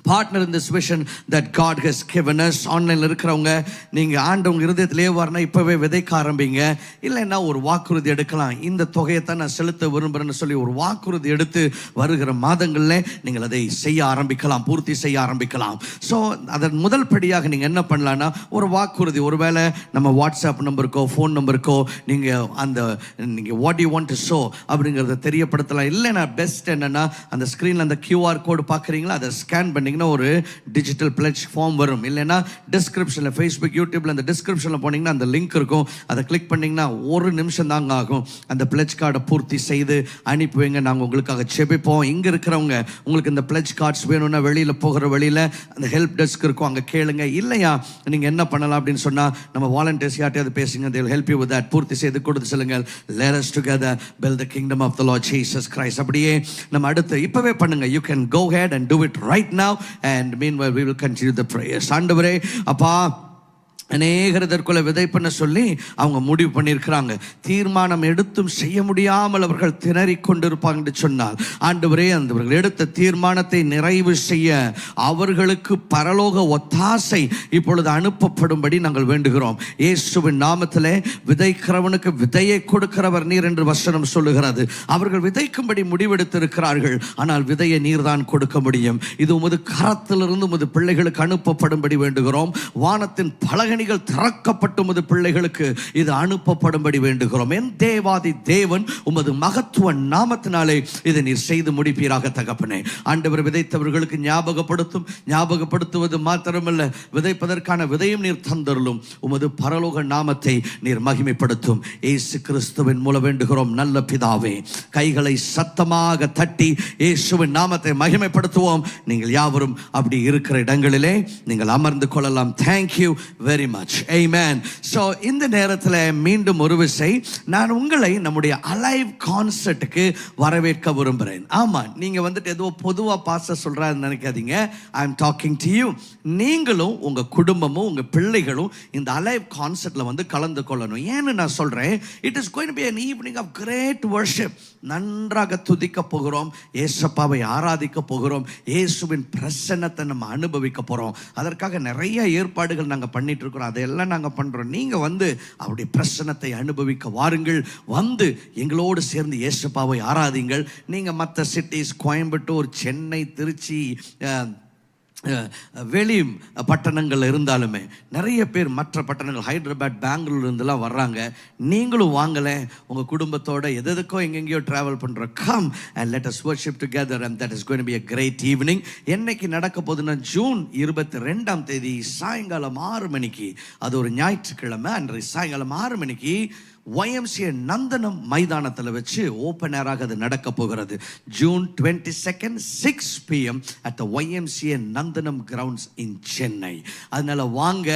partner in this vision that God has given us. ஆன்லைனில் இருக்கிறவங்க நீங்கள் ஆண்டவங்க இருதயத்திலே வரனா இப்போவே விதைக்க ஆரம்பிங்க. இல்லைன்னா ஒரு வாக்குறுதி எடுக்கலாம். இந்த தொகையை தான் நான் செலுத்த விரும்புகிறேன்னு சொல்லி ஒரு வாக்குறுதி எடுத்து வருகிற மாதங்களில் நீங்கள் அதை செய்ய ஆரம்பிக்கலாம், பூர்த்தி செய்ய ஆரம்பிக்கலாம். ஸோ அதன் முதல் படியாக நீங்கள் என்ன பண்ணலான்னா, ஒரு வாக்குறுதி, ஒருவேளை நம்ம வாட்ஸ்அப் நம்பருக்கோ ஃபோன் நம்பருக்கோ நீங்கள் what you want to show அப்படிங்கிறத தெரியப்படுத்தலாம். இல்லைன்னா பெஸ்ட் என்னென்னா, அந்த ஸ்க்ரீனில் அந்த QR கோடு பார்க்குறீங்களா, அதை ஸ்கேன் பண்ணி ஒரு டிஜிட்டல் பிளட்ஜ் ஃபார்ம் வரும். இல்லைன்னா டிஸ்கிரிப்ஷன்ல, ஃபேஸ்புக், யூடியூப்ல அந்த டிஸ்கிரிப்ஷன்ல போனீங்கன்னா அந்த லிங்க் இருக்கும். அதை கிளிக் பண்ணீங்கன்னா 1 நிமிஷம் தாங்க ஆகும். அந்த பிளட்ஜ் கார்டை பூர்த்தி செய்து அனுப்பி வைங்க. நாங்கள் உங்களுக்காக செபிப்போம். இங்கே இருக்கிறவங்க உங்களுக்கு இந்த பிளட்ஜ் கார்ட்ஸ் வேணும்னா வெளியில் போகிற வழியில் அந்த ஹெல்ப் டெஸ்க் இருக்கும், அங்கே கேளுங்க. இல்லையா நீங்கள் என்ன பண்ணலாம் அப்படின்னு சொன்னால், நம்ம வாலண்டியர்ஸ் யார்ட்டையாவது பேசுங்க. they will help you with that. பூர்த்தி செய்து கொடுத்து சொல்லுங்கள். let us together build the kingdom of the Lord Jesus Christ. அப்படியே நம்ம அடுத்து இப்பவே பண்ணுங்க. you can go ahead and do it right now. And meanwhile we will continue the prayers. ஆண்டவரே, அப்பா, அநேகர் இதற்குள்ள விதைப்புன்னு சொல்லி அவங்க முடிவு பண்ணியிருக்கிறாங்க. தீர்மானம் எடுத்தும் செய்ய முடியாமல் அவர்கள் திணறிக் கொண்டிருப்பாங்க என்று சொன்னால், ஆண்டவரே அவர்கள் எடுத்த தீர்மானத்தை நிறைவு செய்ய அவர்களுக்கு பரலோக ஒத்தாசை இப்பொழுது அனுப்பப்படும்படி நாங்கள் வேண்டுகிறோம். இயேசுவின் நாமத்திலே விதைக்கிறவனுக்கு விதையை கொடுக்கிறவர் நீர் என்று வசனம் சொல்லுகிறது. அவர்கள் விதைக்கும்படி முடிவெடுத்திருக்கிறார்கள். ஆனால் விதையை நீர் தான் கொடுக்க முடியும். இது உமது கரத்திலிருந்து உமது பிள்ளைகளுக்கு அனுப்பப்படும்படி வேண்டுகிறோம். வானத்தின் பலகணிகள் திறக்கப்பட்டு உமது பிள்ளைகளுக்கு இது அனுப்பப்படும்படி வேண்டுகிறோம். என் தேவாதி தேவன் உமது மகத்துவ நாமத்தினாலே இதை நீர் செய்து முடிப்பீராக தகப்பனே. ஆண்டவர் விதைத்தவர்களுக்கு ஞாபகப்படுத்துவது மாத்திரமல்ல, விதைப்பதற்கான விதையும் நீர் தந்தருளும். உமது பரலோக நாமத்தை நீர் மகிமைப்படுத்தும். இயேசு கிறிஸ்துவின் மூலம் வேண்டுகிறோம் நல்ல பிதாவே. கைகளை சத்தமாக தட்டி இயேசுவின் நாமத்தை மகிமைப்படுத்துவோம். நீங்கள் யாவரும் அப்படி இருக்கிற இடங்களிலே நீங்கள் அமர்ந்து கொள்ளலாம். Thank you very much. Amen. So இந்த நேரத்தில் மீண்டும் ஒரு விசை நான் உங்களை நம்முடைய அலைவ் கான்சர்ட்டுக்கு வரவேற்க விரும்புகிறேன். ஆமா, நீங்க வந்துட்டு ஏதோ பொதுவா பாஸ்டர் சொல்றாருன்னு நினைக்காதீங்க. I am talking to you. நீங்களும் உங்க குடும்பமும் உங்க பிள்ளைகளும் இந்த அலைவ் கான்சர்ட்ல வந்து கலந்து கொள்ளணும். ஏன்னு நான் சொல்றேன், it is going to be an evening of great worship. நன்றாக துதிக்க போகிறோம், இயேசுவை ஆராதிக்க போகிறோம், இயேசுவின் பிரசன்னத்தை நம்ம அனுபவிக்க போறோம். அதற்காக நிறைய ஏற்பாடுகள் நாங்கள் பண்ணிட்டு இருக்கிறோம். அதையெல்லாம் நாங்கள் பண்றோம். நீங்க வந்து அவருடைய பிரசன்னத்தை அனுபவிக்க வாருங்கள். வந்து எங்களோடு சேர்ந்து இயேசுவை ஆராதிங்கள். நீங்க மற்ற சிட்டிஸ், கோயம்புத்தூர், சென்னை, திருச்சி, வெளி பட்டணங்கள் இருந்தாலுமே நிறைய பேர் மற்ற பட்டணங்கள் ஹைதராபாத், பெங்களூர் இருந்தெல்லாம் வர்றாங்க. நீங்களும் வாங்கலை, உங்கள் குடும்பத்தோட எதுக்கோ எங்கெங்கேயோ ட்ராவல் பண்ணுறோம். Come and let us worship together and that is going to be a great evening. என்னைக்கு நடக்க போகுதுன்னா ஜூன் 22 சாயங்காலம் 6 மணிக்கு, அது ஒரு ஞாயிற்றுக்கிழமை. அன்று சாயங்காலம் 6 மணிக்கு YMCA நந்தனம் மைதானத்தில் வச்சு ஓப்பன் ஏராக அது நடக்க போகிறது. June 22 6 PM at the YMCA Nandanam grounds in Chennai. அதனால வாங்க,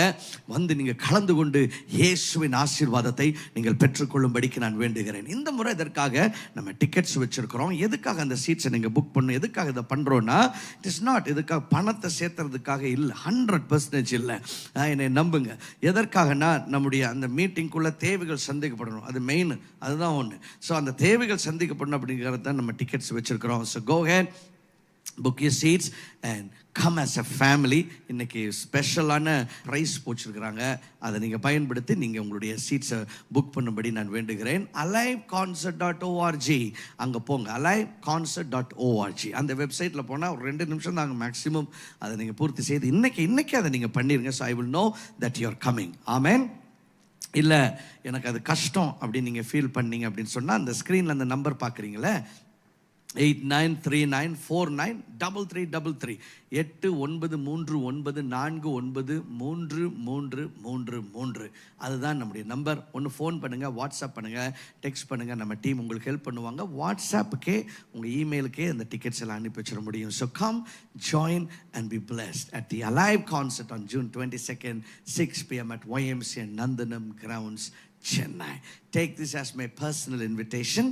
வந்து நீங்க கலந்து கொண்டு இயேசுவின் ஆசீர்வாதத்தை நீங்கள் பெற்றுக்கொள்ளும்படிக்கு நான் வேண்டுகிறேன். இந்த முறை இதற்காக நம்ம டிக்கெட்ஸ் வச்சிருக்கிறோம். எதுக்காக அந்த சீட்ஸை நீங்க புக் பண்ணணும், எதுக்காக இதை பண்றோம்னா, இட் இஸ் நாட் இதுக்காக பணத்தை சேர்த்துறதுக்காக இல்லை, 100% இல்லை. என்னை நம்புங்க. எதற்காகனா நம்முடைய அந்த மீட்டிங்குள்ள தேவைகள் சந்திக்க, அது மெயின், அதுதான் ஒன்று. ஸோ அந்த தேவைகள் சந்திக்கப்படணும் அப்படிங்கிறது தான் நம்ம டிக்கெட்ஸ் வச்சிருக்கிறோம். So go ahead, book your seats and come as a family. இன்னைக்கு ஸ்பெஷலான ப்ரைஸ் போச்சிருக்கிறாங்க. அதை நீங்கள் பயன்படுத்தி நீங்கள் உங்களுடைய சீட்ஸை புக் பண்ணும்படி நான் வேண்டுகிறேன். aliveconcert.org அங்கே போங்க. aliveconcert.org அந்த வெப்சைட்டில் போனால் ஒரு 2 நிமிஷம் தாங்க மேக்ஸிமம். அதை நீங்கள் பூர்த்தி செய்து இன்னைக்கு அதை நீங்கள் பண்ணிடுங்க. So I will know that you are coming. ஆமென். இல்லை எனக்கு அது கஷ்டம் அப்படின்னு நீங்கள் ஃபீல் பண்ணீங்க அப்படின்னு சொன்னால், அந்த ஸ்க்ரீனில் அந்த நம்பர் பார்க்குறீங்களே, 8939493333 8939493333. அதுதான் நம்முடைய நம்பர். ஒன்று ஃபோன் பண்ணுங்கள், வாட்ஸ்அப் பண்ணுங்கள், டெக்ஸ்ட் பண்ணுங்கள். நம்ம டீம் உங்களுக்கு ஹெல்ப் பண்ணுவாங்க. வாட்ஸ்அப்புக்கே உங்கள் இமெயிலுக்கே அந்த டிக்கெட்ஸ் எல்லாம் அனுப்பி வச்சிட முடியும். So come, join and be blessed at the Alive concert on June 22 6 PM at YMCA Nandanam Grounds, Chennai. Take this as my personal invitation.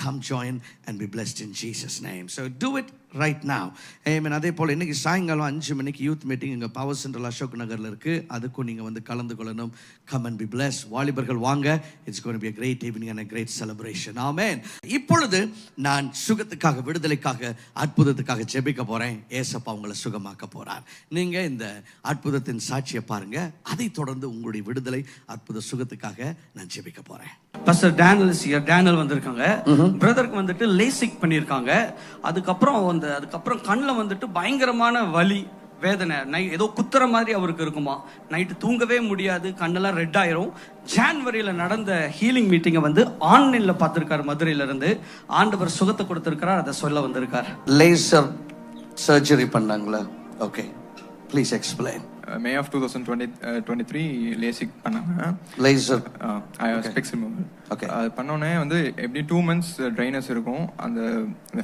Come join and be blessed in Jesus' name. So do it right now. Amen. அதே போல் இன்னைக்கு சாயங்காலம் 5 மணிக்கு youth meeting இங்கே power central Ashok நகரில் இருக்குது. அதுக்கும் நீங்கள் வந்து கலந்து கொள்ளணும். Come and be blessed. வாலிபர்கள் வாங்க. It's going to be a great evening and a great celebration. Amen. இப்பொழுது நான் சுகத்துக்காக, விடுதலைக்காக, அற்புதத்துக்காக ஜெபிக்க போகிறேன். ஏசப்பா உங்களை சுகமாக்க போகிறார். நீங்கள் இந்த அற்புதத்தின் சாட்சியை பாருங்க. அதை தொடர்ந்து உங்களுடைய விடுதலை, அற்புத சுகத்துக்காக நான் ஜெபிக்க போகிறேன். பாஸ்டர் டேனியல் வந்திருக்காங்க. பிரதருக்கு வந்துட்டு லேசிக் பண்ணியிருக்காங்க. அதுக்கப்புறம் கண்ணில் வந்துட்டு பயங்கரமான வலி, வேதனை, ஏதோ குத்துற மாதிரி அவருக்கு இருக்குமா. நைட்டு தூங்கவே முடியாது, கண்ணெல்லாம் ரெட் ஆயிரும். ஜான்வரியில் நடந்த ஹீலிங் மீட்டிங்கை வந்து ஆன்லைனில் பார்த்துருக்காரு. மதுரையில இருந்து ஆண்டவர் சுகத்தை கொடுத்திருக்கிறார். அதை சொல்ல வந்திருக்கார். லேசர் சர்ஜரி பண்ணாங்களா? Okay, please explain. May of 2023 LASIK பண்ணாங்க. Laser specs removal. ஓகே, அது பண்ணோன்னே வந்து எப்படி 2 months ட்ரைனஸ் இருக்கும். அந்த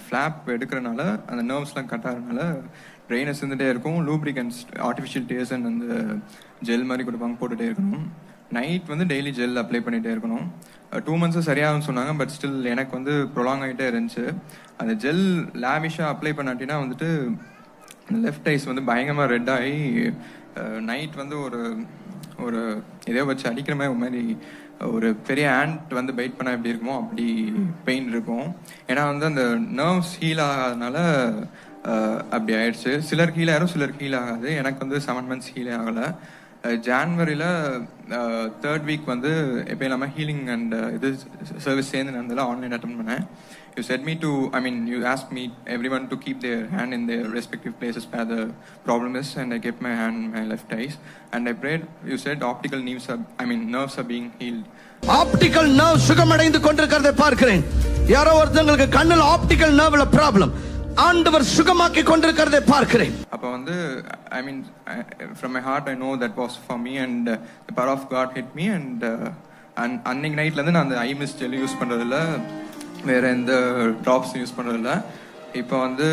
ஃப்ளாப் எடுக்கிறனால அந்த நர்வ்ஸ்லாம் கட் ஆகிறதுனால ட்ரைனஸ் இருந்துகிட்டே இருக்கும். லூப்ரிகன்ஸ், ஆர்டிஃபிஷியல் டேர்சன் அந்த ஜெல் மாதிரி கொடுப்பாங்க, போட்டுகிட்டே இருக்கணும். நைட் வந்து டெய்லி ஜெல் அப்ளை பண்ணிகிட்டே இருக்கணும். 2 months சரியாகும்னு சொன்னாங்க. பட் ஸ்டில் எனக்கு வந்து ப்ரொலாங் ஆகிட்டே இருந்துச்சு. அந்த ஜெல் லேவிஷாக அப்ளை பண்ணாட்டினா வந்துட்டு லெஃப்ட் ஐஸ் வந்து பயங்கரமாக ரெட் ஆகி நைட் வந்து ஒரு ஒரு எதையோ வச்சு அடிக்கிற மாதிரி ஒரு மாதிரி ஒரு பெரிய ஆண்ட் வந்து பைட் பண்ணால் எப்படி இருக்குமோ அப்படி பெயின் இருக்கும். ஏன்னா வந்து அந்த நர்வ்ஸ் ஹீல் ஆகாதனால அப்படி ஆயிடுச்சு. சிலருக்கு ஹீல் ஆகிடும், சிலருக்கு ஹீல் ஆகாது. எனக்கு வந்து 7 months ஹீலே ஆகலை. ஜான்வரியில் 3rd week வந்து எப்போ இல்லாமல் ஹீலிங் அண்ட் இது சர்வீஸ் சேர்ந்து நடந்ததில் ஆன்லைன் அட்டன் பண்ணேன். You said me to, I mean, you asked me everyone to keep their hand in their respective places where the problem is, and I kept my hand in my left eyes, and I prayed. You said optical nerves are being healed. Optical nerve சுகமடைந்து கொண்டிருக்கிறதை பார்க்கிறேன். யாரோ ஒருத்தங்களுக்கு கண்ணுல optical நர்வ்ல problem, ஆண்டவர் சுகமாக்கி கொண்டிருக்கிறதை பார்க்கிறேன். அப்போ வந்து from my heart I know that was for me, and the power of God hit me, and அன்னைக்கு நைட்ல இருந்து நான் அந்த ஐ மிஸ்ட் ஜெல் யூஸ் பண்றதில்ல, வேற எந்த ட்ராப்ஸ் யூஸ் பண்றதில்ல. இப்போ வந்து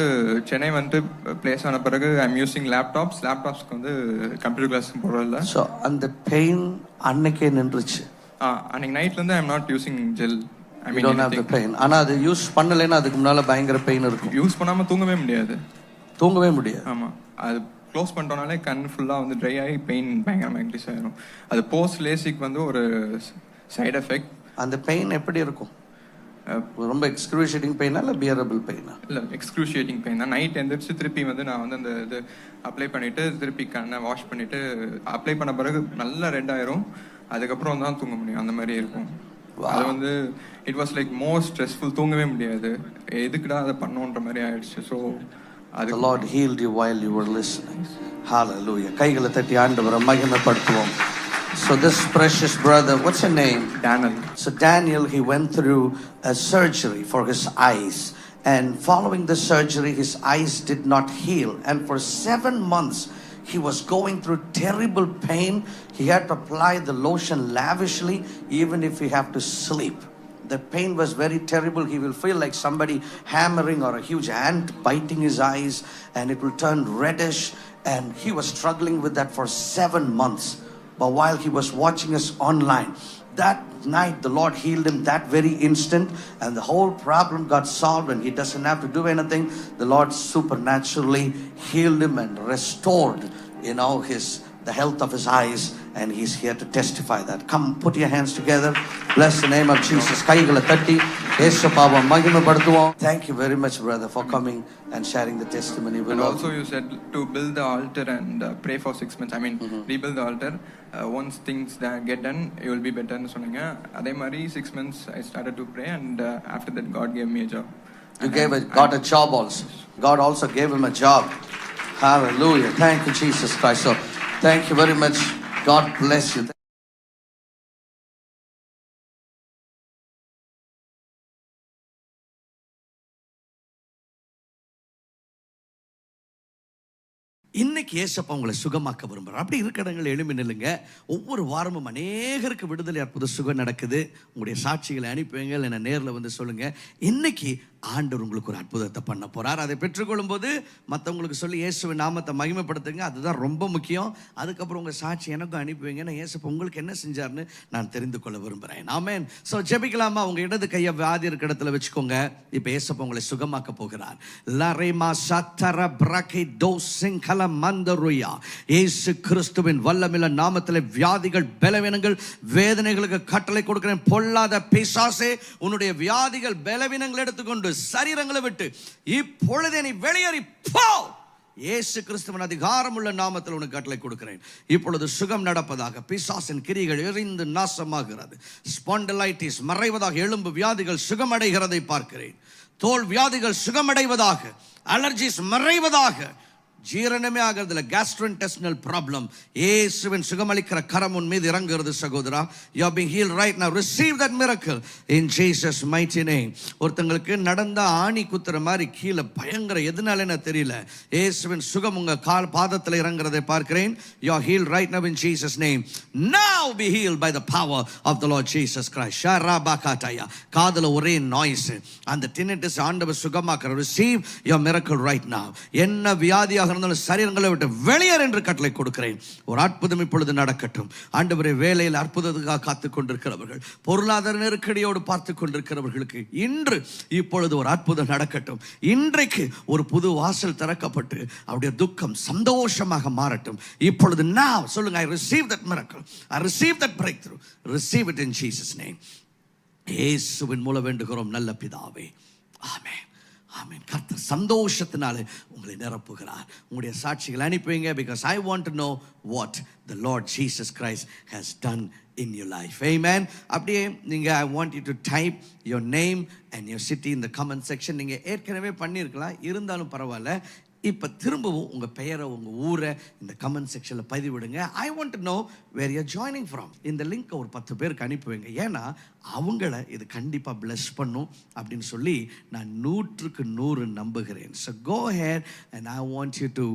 சென்னை வந்து பிளேஸ் ஆன பிறகு ஐ எம் யூசிங் லேப்டாப்ஸ்க்கு வந்து கம்ப்யூட்டர் கிளாஸ் போடுறதில்ல. ஸோ அந்த பெயின் அன்னைக்கே நின்றுச்சு. அன்னைக்கு நைட்ல இருந்து I am not using gel. I mean, don't have the pain. ஆனா அது யூஸ் பண்ணலைன்னா அதுக்கு முன்னால பயங்கர பெயின் இருக்கும். யூஸ் பண்ணாம தூங்கவே முடியாது. ஆமா, அது க்ளோஸ் பண்ணிட்டோம்னாலே கண் ஃபுல்லா வந்து ட்ரை ஆகி பெயின் பயங்கரமா இன்க்ரீஸ் ஆயிடும். அது போஸ்ட் லேசிக் வந்து ஒரு சைடு எஃபெக்ட். அந்த பெயின் எப்படி இருக்கும்? ரொம்ப எக்ஸ்க்ரூஷியேட்டிங் பெயினா இல்லை பியரபிள் பெயினா? இல்லை, எக்ஸ்க்ரூஷியேட்டிங் பெயின் தான். நைட் எந்திரிச்சு திருப்பி வந்து நான் வந்து அந்த இது அப்ளை பண்ணிட்டு திருப்பி கண்ணை வாஷ் பண்ணிட்டு அப்ளை பண்ண பிறகு நல்லா ரெட் ஆயிரும். அதுக்கப்புறம் தான் தூங்க முடியும். அந்த மாதிரி இருக்கும். அது வந்து it was like more stressful. தூங்கவே முடியாது. எதுக்குடா அதை பண்ணோன்ற மாதிரி ஆயிடுச்சு. So the Lord healed you while you were listening. Hallelujah. கைகளை தட்டி ஆண்டவரை மகிமைப்படுத்துவோம். So this precious brother, what's your name? Daniel. So Daniel, he went through a surgery for his eyes, and following the surgery his eyes did not heal, and for 7 months he was going through terrible pain. He had to apply the lotion lavishly even if he have to sleep. The pain was very terrible. He will feel like somebody hammering or a huge ant biting his eyes, and it will turn reddish, and he was struggling with that for 7 months. But while he was watching us online, that night the Lord healed him that very instant, and the whole problem got solved, and he doesn't have to do anything. The Lord supernaturally healed him and restored, the health of his eyes, and he's here to testify that. Come, put your hands together. Bless the name of Jesus. கைகளை தட்டி இயேசுவை மகிமைப்படுத்துவோம். Thank you very much, brother, for coming and sharing the testimony. And also you said to build the altar and pray for 6 months. I mean, rebuild the altar. Once things that get done, you will be better nu சொன்னீங்க. அதே மாதிரி 6 months I started to pray, and after that God gave me a job. You got a job also. God also gave him a job. Hallelujah. Thank you, Jesus Christ. So thank you very much. God bless you. இன்னைக்கு ஏசப்பா உங்களை சுகமாக்க விரும்புகிறார். அப்படி இருக்கிற இடங்கள் எழுமி நில்லுங்க. ஒவ்வொரு வாரமும் அநேகருக்கு விடுதலை அற்புத சுகம் நடக்குது. உங்களுடைய சாட்சிகளை அனுப்புவீங்க, என்னை நேரில் வந்து சொல்லுங்க. இன்னைக்கு ஆண்டவர் உங்களுக்கு ஒரு அற்புதத்தை பண்ண போறார். அதை பெற்றுக்கொள்ளும் போது மற்றவங்களுக்கு சொல்லி இயேசுவின் நாமத்தை மகிமைப்படுத்துங்க. அதுதான் ரொம்ப முக்கியம். அதுக்கப்புறம் உங்கள் சாட்சி எனக்கும் அனுப்புவீங்க. நான் இயேசப்பா உங்களுக்கு என்ன செஞ்சார்னு நான் தெரிந்து கொள்ள விரும்புகிறேன். ஆமென். ஸோ ஜெபிக்கலாமா? உங்கள் இடது கையை வியாதி இருக்கிற இடத்துல வச்சுக்கோங்க. இப்போ இயேசப்பா உங்களை சுகமாக்க போகிறார். லரேமா சத்தர பிரகை டோசிங் கல மந்தருயா. இயேசு கிறிஸ்துவின் வல்லமையுள்ள நாமத்தில் வியாதிகள், பலவீனங்கள், வேதனைகளுக்கு கட்டளை கொடுக்கிறேன். பொல்லாத பிசாசே, உன்னுடைய வியாதிகள், பலவீனங்கள் எடுத்துக்கொண்டு சரீரங்களை விட்டு இப்பொழுதே நீ வெளியேறி போ. இயேசு கிறிஸ்துவின் அதிகாரமுள்ள நாமத்தில் உனக்கு கட்டளை கொடுக்கிறேன். இப்பொழுது சுகம் நடப்பதாக. பிசாசின் கிரிகள் எரிந்து நாசமாகிறது. ஸ்பாண்டிலைட்டிஸ் மறைவதாக. எலும்பு வியாதிகள் சுகமடைகிறதை பார்க்கிறேன். தோல் வியாதிகள் சுகமடைவதாக. அலர்ஜிஸ் மறைவதாக. ஜீரணமே ஆகிறதுல கேஸ்ட்ரோஇன்டெஸ்டினல் ப்ராப்ளம் இயேசுவின் சுகமளிக்கிற கரம் உன் மீது இறங்குகிறது சகோதரா. you are being healed right now. receive that miracle in Jesus mighty name. ஒருத்தங்களுக்கு நடந்த ஆணி குத்துற மாதிரி கீழே பயங்கர, எதனாலன்னு தெரியல, இயேசுவின் சுகம் உங்க கால் பாதத்தில் இறங்குறதை பார்க்கிறேன். you are healed right now in Jesus name. now be healed by the power of the Lord Jesus Christ. ஷரபகதயா. காதுல ஒரே நாய்ஸ், அந்த tinnitus ஆண்டவர் சுகமாக்குற. receive your miracle right now. என்ன வியாதியாக இருந்தாலும் சரீரங்களை விட்டு வெளியேறு என்று கட்டளை கொடுக்கிறேன். ஒரு அற்புதம் இப்பொழுது நடக்கட்டும் ஆண்டவரே. வேலையில் அற்புதத்துக்காக காத்து கொண்டிருக்கிறவர்கள், பொருளாதார நெருக்கடியோடு பார்த்து கொண்டிருக்கிறவர்களுக்கு இன்று இப்பொழுது ஒரு அற்புதம் நடக்கட்டும். இன்றைக்கு ஒரு புது வாசல் திறக்கப்பட்டு அவருடைய துக்கம் சந்தோஷமாக மாறட்டும் இப்பொழுது. now சொல்லுங்க, I receive that miracle, I receive that breakthrough, receive it in Jesus name. இயேசுவின் மூலம் வேண்டுகிறோம் நல்ல பிதாவே, ஆமென், ஆமென். கர்த்தர் சந்தோஷத்தினாலே உங்களை நிரப்புகிறார். உங்களுடைய சாட்சிகள் அனுப்புவீங்க, because I want to know what the Lord Jesus Christ has done in your life. Amen. அப்படியே நீங்க I want you to type your name and your city in the comment section. நீங்க ஏற்கனவே பண்ணியிருக்கலாம், இருந்தாலும் பரவாயில்ல. இப்போ திரும்பவும் உங்கள் பெயரை, உங்கள் ஊரை இந்த கமெண்ட் செக்ஷனில் பதிவிடுங்க. I want to know where you joining from. இந்த லிங்க்கை ஒரு 10 பேருக்கு அனுப்புவீங்க. ஏன்னா அவங்கள இது கண்டிப்பாக பிளஸ் பண்ணும் அப்படின்னு சொல்லி நான் 100க்கு 100 நம்புகிறேன். So go ahead and I want you to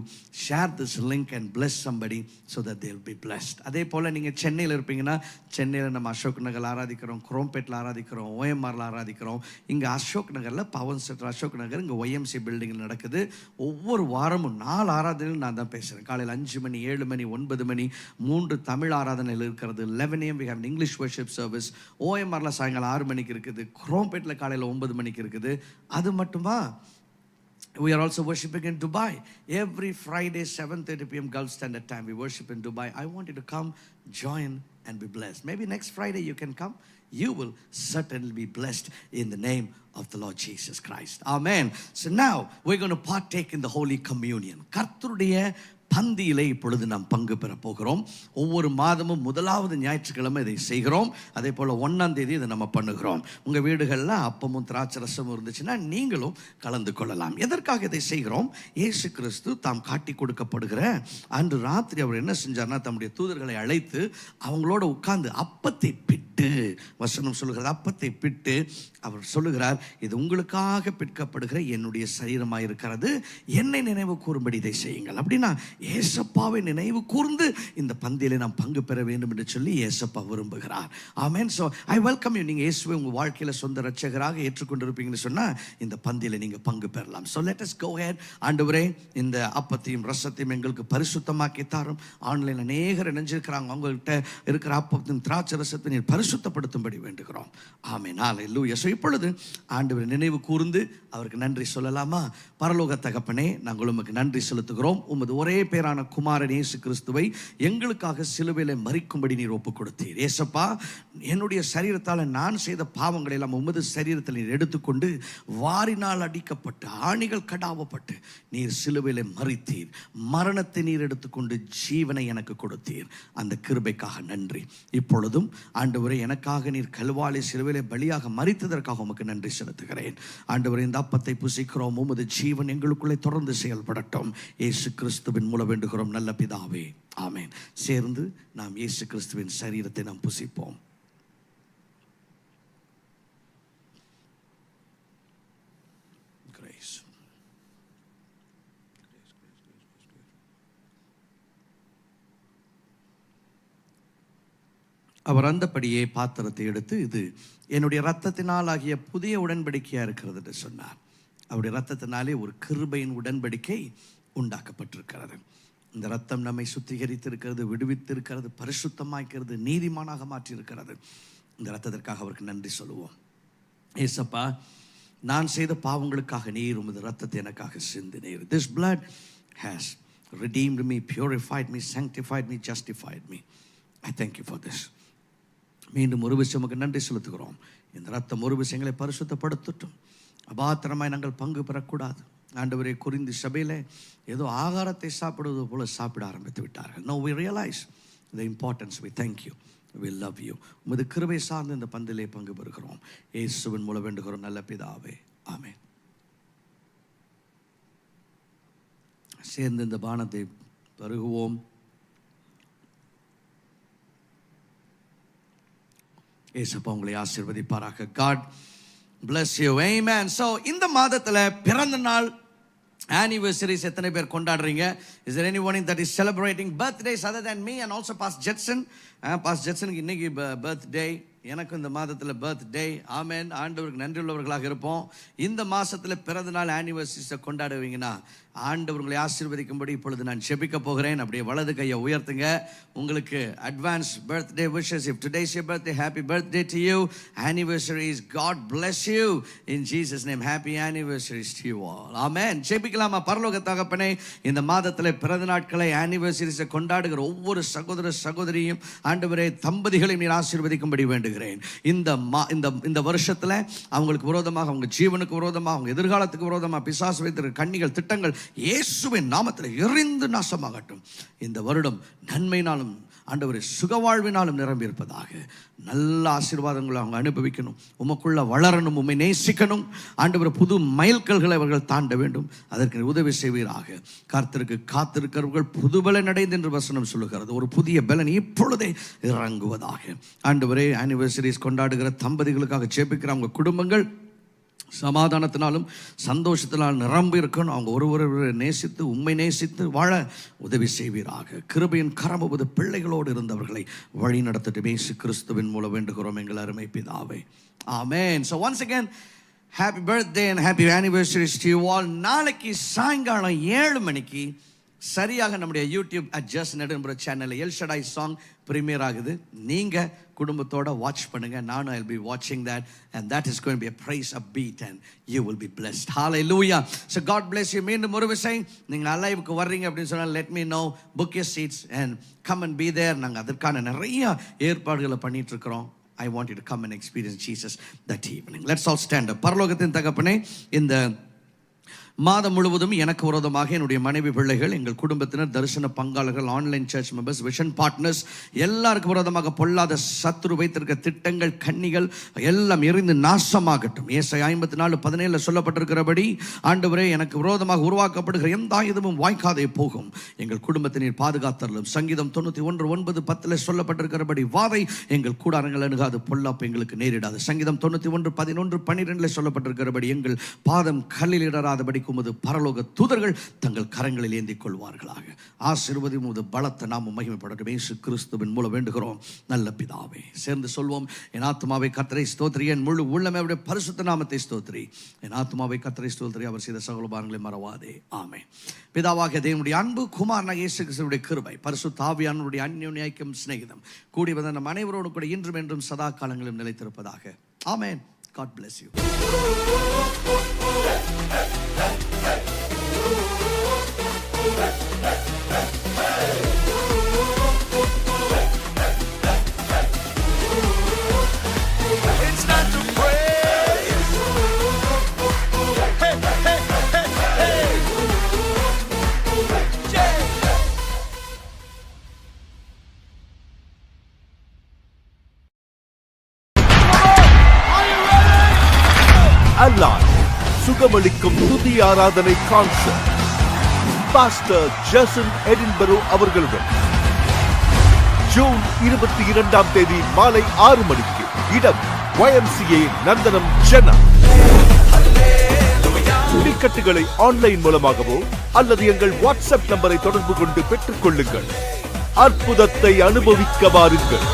share this link and bless somebody so that they will be blessed. அதே போல் நீங்கள் சென்னையில் இருப்பீங்கன்னா, சென்னையில் நம்ம அசோக் நகரில் ஆராதிக்கிறோம், குரோம்பேட்டில் ஆராதிக்கிறோம், OMRல ஆராதிக்கிறோம். இங்கே அசோக் நகரில் பவன் சென்டர் அசோக் நகர், இங்கே YMC பில்டிங்கில் நடக்குது. ஒவ்வொரு வாரமும் 4 ஆராதனைகள் நான் தான் பேசுகிறேன். காலையில் 5 மணி, 7 மணி, 9 மணி, 3 தமிழ் ஆராதனையில் இருக்கிறது. 11 AM we have an English worship service. OMRல சாயங்காலம் 6 மணிக்கு இருக்குது. குரோம்பேட்டில் காலையில் 9 மணிக்கு இருக்குது. அது மட்டுமா, we are also worshiping in Dubai. Every Friday 7:30 PM Gulf Standard Time we worship in Dubai. I want you to come, join and be blessed. Maybe next Friday you can come. You will certainly be blessed in the name of the Lord Jesus Christ. Amen. So now we're going to partake in the Holy Communion. கர்த்தருடைய பந்தியிலே இப்பொழுது நாம் பங்கு பெற போகிறோம். ஒவ்வொரு மாதமும் 1வது ஞாயிற்றுக்கிழமை இதை செய்கிறோம். அதே போல் 1ஆம் தேதி இதை நம்ம பண்ணுகிறோம். உங்கள் வீடுகளில் அப்பமும் திராட்சை ரசமும் இருந்துச்சுன்னா நீங்களும் கலந்து கொள்ளலாம். எதற்காக இதை செய்கிறோம்? இயேசு கிறிஸ்து தாம் காட்டி கொடுக்கப்படுகிற அன்று ராத்திரி அவர் என்ன செஞ்சார்னா, தம்முடைய தூதர்களை அழைத்து அவங்களோட உட்கார்ந்து அப்பத்தை பிட்டு, வசனம் சொல்லுகிறது, அப்பத்தை பிட்டு அவர் சொல்லுகிறார், இது உங்களுக்காக பிற்கப்படுகிற என்னுடைய சரீரமாக இருக்கிறது, என்னை நினைவு கூறும்படி இதை செய்யுங்கள். அப்படின்னா ஏசப்பாவை நினைவு கூர்ந்து இந்த பந்தியிலே நாம் பங்கு பெற வேண்டும் என்று சொல்லி ஏசப்பா விரும்புகிறார். ஆமென். So I welcome you. நீங்கள் இயேசுவை உங்கள் வாழ்க்கையில் சொந்த ரட்சகராக ஏற்றுக்கொண்டிருப்பீங்கன்னு சொன்னால் இந்த பந்தியில் நீங்கள் பங்கு பெறலாம். So let us go ahead. ஆண்டவரே, இந்த அப்பத்தையும் ரசத்தையும் எங்களுக்கு பரிசுத்தமாக்கி தாரும். ஆன்லைனில் அநேகர் இணைஞ்சிருக்கிறாங்க, அவங்கள்ட்ட இருக்கிற அப்பத்தையும் திராட்சை ரசத்தை நீர் பரிசுத்தப்படுத்தும்படி வேண்டுகிறோம். ஆமென். ஹல்லேலூயா. ஸோ இப்பொழுது ஆண்டவரை நினைவு கூர்ந்து அவருக்கு நன்றி சொல்லலாமா? பரலோக தகப்பனே, நாங்கள் உமக்கு நன்றி செலுத்துகிறோம். உமது ஒரே பேரான குமாரன் இயேசு கிறிஸ்துவை எங்களுக்காக சிலுவையிலே மரிக்கும்படி நீர் ஒப்புக் கொடுத்தீர். ஏசப்பா, என்னுடைய சரீரத்தால் நான் செய்த பாவங்களை எல்லாம் உமது சரீரத்தில் நீர் எடுத்துக்கொண்டு வாரினால் அடிக்கப்பட்டு ஆணிகள் கடாவப்பட்டு நீர் சிலுவையிலே மரித்தீர். மரணத்தை நீர் எடுத்துக்கொண்டு ஜீவனை எனக்கு கொடுத்தீர். அந்த கிருபைக்காக நன்றி. இப்பொழுதும் ஆண்டவரே, எனக்காக நீர் கல்வாரி சிலுவையிலே பலியாக மரித்ததற்காக உமக்கு நன்றி செலுத்துகிறேன். ஆண்டவரே, இந்த அப்பத்தை புசிக்கிறோம். உமது ஜீவன் எங்களுக்குள்ளே தொடர்ந்து செயல்படட்டும். இயேசு கிறிஸ்துவின் மூலம் வேண்டுகிறோம் நல்ல பிதாவே, ஆமென். சேர்ந்து நாம் இயேசு கிறிஸ்துவின் சரீரத்தை நாம் புசிப்போம். அவர் அந்தபடியே பாத்திரத்தை எடுத்து, இது என்னுடைய இரத்தத்தினால் ஆகிய புதிய உடன்படிக்கையாக இருக்கிறது என்று சொன்னார். அவருடைய இரத்தத்தினாலே ஒரு கிருபையின் உடன்படிக்கை உண்டாக்கப்பட்டிருக்கிறது. இந்த இரத்தம் நம்மை சுத்திகரித்திருக்கிறது, விடுவித்திருக்கிறது, பரிசுத்தமாக்கிறது, நீதிமானாக மாற்றியிருக்கிறது. இந்த இரத்தத்திற்காக அவருக்கு நன்றி சொல்லுவோம். ஏசப்பா, நான் செய்த பாவங்களுக்காக நீர் உமது இரத்தத்தை எனக்காக சிந்தினீர். This blood has redeemed me, purified me, sanctified me, justified me. I thank you for this. மீண்டும் ஒரு விஷயம் உமக்கு நன்றி செலுத்துகிறோம். இந்த இரத்தம் ஒரு விஷயங்களை பரிசுத்தப்படுத்தட்டும். அபாத்திரமாய் நாங்கள் பங்கு பெறக்கூடாது. ஆண்டவரே, கொரிந்து சபையில் ஏதோ ஆகாரத்தை சாப்பிடுவது போல சாப்பிட ஆரம்பித்து விட்டார்கள். Now we realize the importance. We thank you. We love you. உமது கிருபை சார்ந்து இந்த பந்திலே பங்கு பெறுகிறோம். இயேசுவின் மூலம் வேண்டுகிறோம் நல்ல பிதாவே, ஆமென். சேர்ந்து இந்த பானத்தை பருகுவோம். ஏசப்பா உங்களை ஆசீர்வதிப்பாராக. God bless you. Amen. So இந்த மாதத்துல பிறந்த நாள் anniversaries எத்தனை பேர் கொண்டாடுறீங்க? Is there anyone that is celebrating birthdays other than me and also Pastor Jetson? Pastor Jetson இன்னைக்கு birthday. எனக்கு இந்த மாதத்தில் பர்த்டே. ஆமென். ஆண்டவருக்கு நன்றி உள்ளவர்களாக இருப்போம். இந்த மாதத்தில் பிறந்த நாள் ஆனிவர்சரிஸை கொண்டாடுவீங்கன்னா ஆண்டவர்களை ஆசீர்வதிக்கும்படி இப்பொழுது நான் ஜெபிக்க போகிறேன். அப்படியே வலது கையை உயர்த்துங்க. உங்களுக்கு advance birthday wishes. If today is your birthday, happy birthday to you. Anniversaries, God bless you in Jesus name. happy anniversaries to you all. ஆமென். ஜெபிக்கலாமா? பரலோக தகப்பனே, இந்த மாதத்தில் பிறந்த நாட்களை ஆனிவர்சரிஸை கொண்டாடுகிற ஒவ்வொரு சகோதர சகோதரியும் ஆண்டவரே தம்பதிகளையும் நீர் ஆசீர்வதிக்கும்படி வேண்டுகிறேன். இந்த வருஷத்தில் அவங்களுக்கு விரோதமாக, அவங்க ஜீவனுக்கு விரோதமாக, அவங்க எதிர்காலத்துக்கு விரோதமாக பிசாசு வைத்திருக்கிற கண்ணிகள், திட்டங்கள் இயேசுவின் நாமத்தில் எரிந்து நாசமாகட்டும். இந்த வருடம் நன்மையினாலும் ஆண்டவரே சுகவாழ்வினாலும் நிரம்பி இருப்பதாக. நல்ல ஆசீர்வாதங்களை அவங்க அனுபவிக்கணும், உமக்குள்ள வளரணும், உம்மை நேசிக்கணும். ஆண்டவரே புது மைல்கல்களை அவர்கள் தாண்ட வேண்டும். அதற்கு உதவி செய்வீராக. கர்த்தருக்கு காத்திருக்கிறவர்கள் புது பலன் அடைந்து என்று வசனம் சொல்லுகிறது. ஒரு புதிய பலன் இப்பொழுதே இறங்குவதாக. ஆண்டவரே, ஆனிவர்சரிஸ் கொண்டாடுகிற தம்பதிகளுக்காக ஜெபிக்கிற அவங்க குடும்பங்கள் சமாதானத்தினாலும் சந்தோஷத்தினாலும் நிரம்பி இருக்கணும். அவங்க ஒருவரை நேசித்து உம்மை நேசித்து வாழ உதவி செய்வீராக. கிருபையின் கரம் உமது பிள்ளைகளோடு இருந்தவர்களை வழி நடத்தட்டும். இயேசு கிறிஸ்துவின் மூலம் வேண்டுகிறோம் எங்கள் அருமை பிதாவே. ஆமென். So once again, happy birthday and happy anniversaries to you all. நாளைக்கு சாயங்காலம் 7 மணிக்கு சரியாக நம்முடைய யூடியூப் அட்ஜஸ்ட் நெடும்புற சேனலில் எல் ஷடாய் சாங் ப்ரீமியர் ஆகுது. நீங்கள் குடும்பத்தோட வாட்ச் பண்ணுங்க. நானும் I'll be watching that, and that is going to be a praise upbeat and you will be blessed. Hallelujah. So God bless you. மீண்டும் ஒரு விஷயம், நீங்கள் அலைவுக்கு வர்றீங்க அப்படின்னு சொன்னால் let me know, book your seats and come and be there. நாங்கள் அதற்கான நிறைய ஏற்பாடுகளை பண்ணிட்டு இருக்கிறோம். I want you to come and experience Jesus that evening. Let's all stand up. பரலோகத்தின் தகப்பனே, இந்த மாதம் முழுவதும் எனக்கு விரோதமாக என்னுடைய மனைவி, பிள்ளைகள், எங்கள் குடும்பத்தினர், தரிசன பங்காளர்கள், online church members, vision partners எல்லாருக்கும் விரோதமாக பொல்லாத சத்துரு வைத்திருக்க திட்டங்கள், கண்ணிகள் எல்லாம் எரிந்து நாசமாகட்டும். ஏசாயா 54:17 சொல்லப்பட்டிருக்கிறபடி ஆண்டவரே, எனக்கு விரோதமாக உருவாக்கப்படுகிற எந்த ஆயுதமும் வாய்க்காதே போகும். எங்கள் குடும்பத்தினர் பாதுகாத்தரலும். சங்கீதம் 91:9-10 சொல்லப்பட்டிருக்கிறபடி வாதை எங்கள் கூடாரங்கள் அணுகாது, பொல்லாப்பு எங்களுக்கு நேரிடாது. சங்கீதம் 91:11-12 சொல்லப்பட்டிருக்கிறபடி எங்கள் பாதம் கல்லில் இடராதபடி உமது பரலோக தூதர்கள் தங்கள் கரங்களில் ஏந்திக் கொள்வார்களாக. ஆசீர்வதியும் உமது பலத்த நாமம் மகிமைப்படட்டும். இயேசு கிறிஸ்துவின் மூலம் வேண்டுகிறோம் நல்ல பிதாவே. சேர்ந்து சொல்வோம். என் ஆத்துமாவை கர்த்தரை ஸ்தோத்திரி, என் முழு உள்ளமே அவருடைய பரிசுத்த நாமத்தை ஸ்தோத்திரி. என் ஆத்துமாவை கர்த்தரை ஸ்தோத்திரி, அவர் செய்த சகல உபகாரங்களை மறவாதே. ஆமென். பிதாவாகிய தேவனுடைய அன்பு, குமாரனாகிய இயேசு கிறிஸ்துவினுடைய கிருபை, பரிசுத்த ஆவியானவருடைய அந்யோன்ய ஐக்கியம், சிநேகிதம் கூடி வந்த நம் அனைவரோடு கூட இன்றும் என்றும் சதா காலங்களிலும் நிலைத்திருப்பதாக. ஆமென். God bless you. It's time to praise. Hey, hey, hey, hey. Yeah. அல்லாஹ் சுகமளிக்கும் துதி ஆராதனை கான்சர்ட் பாஸ்டர் ஜேசன் எடின்பரோ அவர்களுடன் ஜூன் 22ஆம் தேதி மாலை 6 மணிக்கு. இடம் YMCA நந்தனம், சென்னை. டிக்கெட்டுகளை ஆன்லைன் மூலமாகவோ அல்லது எங்கள் வாட்ஸ்அப் நம்பரை தொடர்பு கொண்டு பெற்றுக் கொள்ளுங்கள். அற்புதத்தை அனுபவிக்க வாருங்கள்.